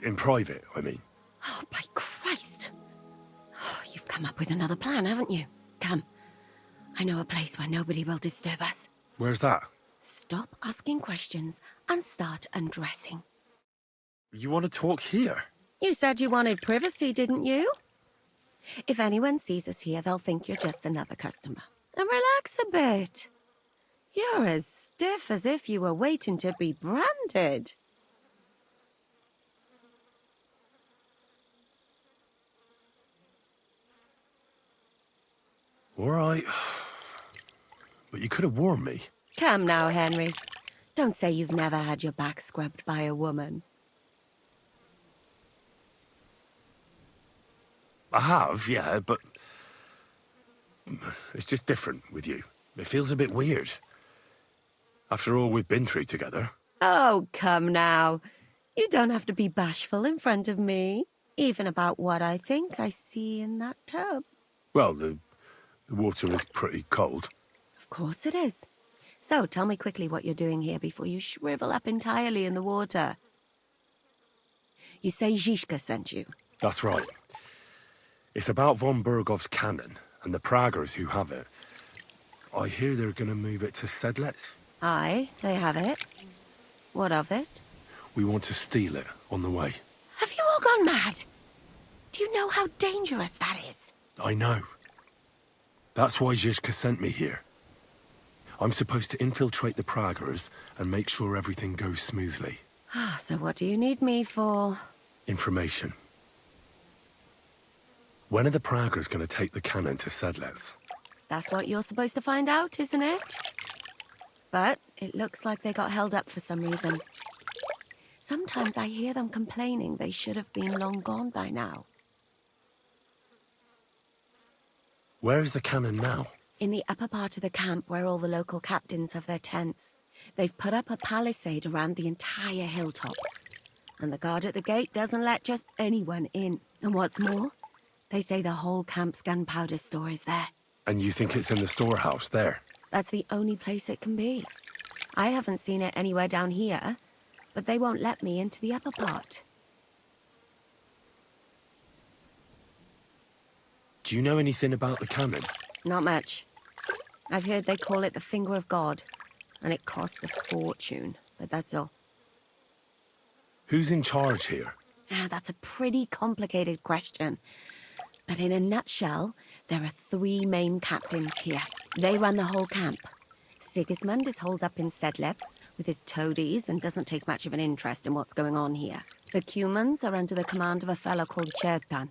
In private, I mean. Oh, by Christ. Oh, you've come up with another plan, haven't you? Come. I know a place where nobody will disturb us. Where's that? Stop asking questions and start undressing. You want to talk here? You said you wanted privacy, didn't you? If anyone sees us here, they'll think you're just another customer. And relax a bit. You're as stiff as if you were waiting to be branded. All right. But you could have warned me. Come now, Henry. Don't say you've never had your back scrubbed by a woman. I have, yeah, but... it's just different with you. It feels a bit weird. After all we've been through together. Oh, come now. You don't have to be bashful in front of me. Even about what I think I see in that tub. Well, the water is pretty cold. Of course it is. So, tell me quickly what you're doing here before you shrivel up entirely in the water. You say Zizka sent you? That's right. It's about von Bergov's cannon and the Praggers who have it. I hear they're going to move it to Sedlec. Aye, they have it. What of it? We want to steal it on the way. Have you all gone mad? Do you know how dangerous that is? I know. That's why Zizka sent me here. I'm supposed to infiltrate the Praggers and make sure everything goes smoothly. So what do you need me for? Information. When are the Praggers going to take the cannon to Sedlec? That's what you're supposed to find out, isn't it? But it looks like they got held up for some reason. Sometimes I hear them complaining they should have been long gone by now. Where's the cannon now? In the upper part of the camp where all the local captains have their tents. They've put up a palisade around the entire hilltop. And the guard at the gate doesn't let just anyone in. And what's more, they say the whole camp's gunpowder store is there. And you think it's in the storehouse there? That's the only place it can be. I haven't seen it anywhere down here, but they won't let me into the upper part. Do you know anything about the cannon? Not much. I've heard they call it the Finger of God, and it costs a fortune, but that's all. Who's in charge here? That's a pretty complicated question. But in a nutshell, there are 3 main captains here. They run the whole camp. Sigismund is holed up in Sedlec with his toadies and doesn't take much of an interest in what's going on here. The Cumans are under the command of a fellow called Chertan.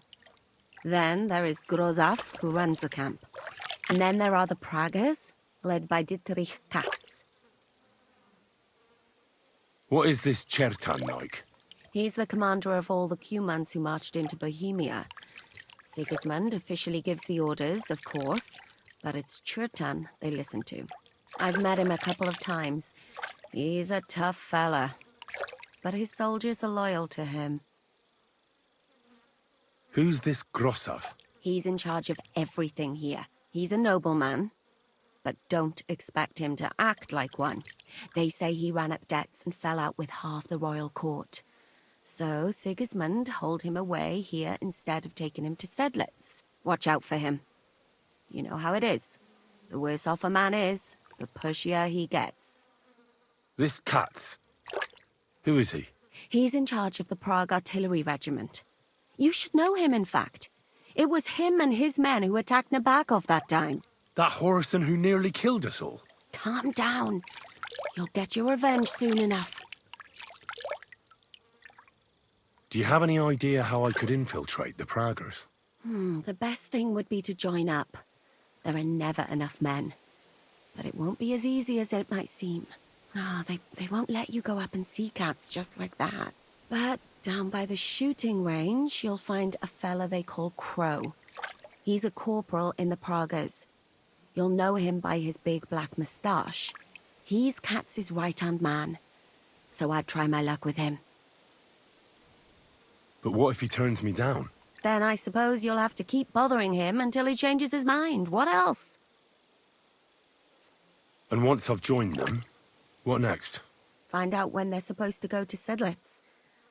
Then there is Grozaf, who runs the camp. And then there are the Praggers, led by Dietrich Katz. What is this Chertan like? He's the commander of all the Cumans who marched into Bohemia. Sigismund officially gives the orders, of course, but it's Chertan they listen to. I've met him a couple of times. He's a tough fella, but his soldiers are loyal to him. Who's this Grosov? He's in charge of everything here. He's a nobleman, but don't expect him to act like one. They say he ran up debts and fell out with half the royal court. So Sigismund holed him away here instead of taking him to Sedlec. Watch out for him. You know how it is. The worse off a man is, the pushier he gets. This Katz. Who is he? He's in charge of the Prague Artillery Regiment. You should know him, in fact. It was him and his men who attacked Nabokov that time. That Horson who nearly killed us all. Calm down. You'll get your revenge soon enough. Do you have any idea how I could infiltrate the Praggers? The best thing would be to join up. There are never enough men. But it won't be as easy as it might seem. They won't let you go up and see cats just like that. But down by the shooting range, you'll find a fella they call Crow. He's a corporal in the Praggers. You'll know him by his big black moustache. He's Katz's right-hand man. So I'd try my luck with him. But what if he turns me down? Then I suppose you'll have to keep bothering him until he changes his mind. What else? And once I've joined them, what next? Find out when they're supposed to go to Sedlitz.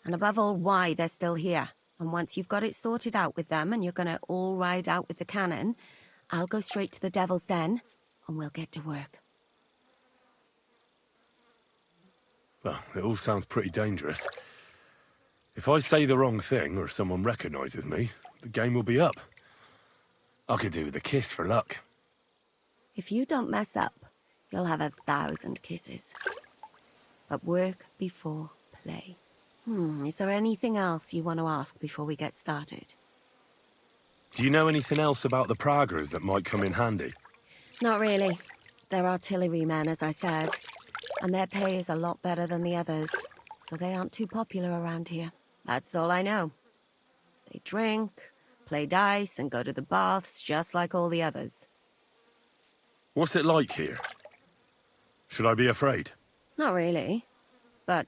And above all, why they're still here. And once you've got it sorted out with them and you're gonna all ride out with the cannon, I'll go straight to the Devil's Den and we'll get to work. Well, it all sounds pretty dangerous. If I say the wrong thing or someone recognizes me, the game will be up. I could do with a kiss for luck. If you don't mess up, you'll have 1,000 kisses. But work before play. Is there anything else you want to ask before we get started? Do you know anything else about the Praggers that might come in handy? Not really. They're artillerymen, as I said. And their pay is a lot better than the others, so they aren't too popular around here. That's all I know. They drink, play dice, and go to the baths just like all the others. What's it like here? Should I be afraid? Not really. But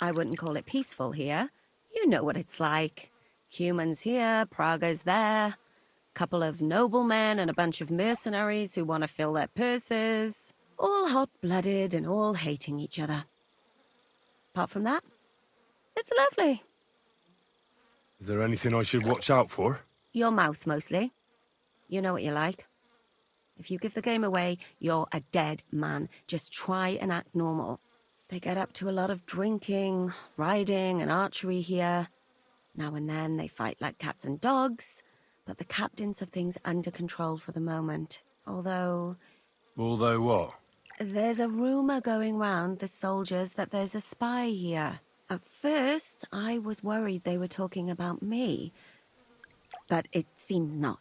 I wouldn't call it peaceful here. You know what it's like. Humans here, Prague's there. Couple of noblemen and a bunch of mercenaries who want to fill their purses. All hot-blooded and all hating each other. Apart from that, it's lovely. Is there anything I should watch out for? Your mouth, mostly. You know what you're like. If you give the game away, you're a dead man. Just try and act normal. They get up to a lot of drinking, riding, and archery here. Now and then they fight like cats and dogs, but the captains have things under control for the moment. Although what? there's a rumor going round the soldiers that there's a spy here. At first, I was worried they were talking about me, but it seems not.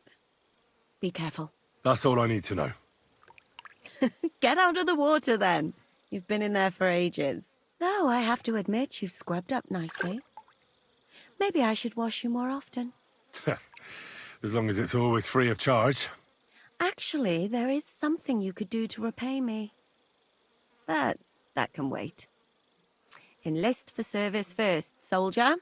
Be careful. That's all I need to know. Get out of the water, then. You've been in there for ages. Though I have to admit, you've scrubbed up nicely. Maybe I should wash you more often. As long as it's always free of charge. Actually, there is something you could do to repay me. But that can wait. Enlist for service first, soldier.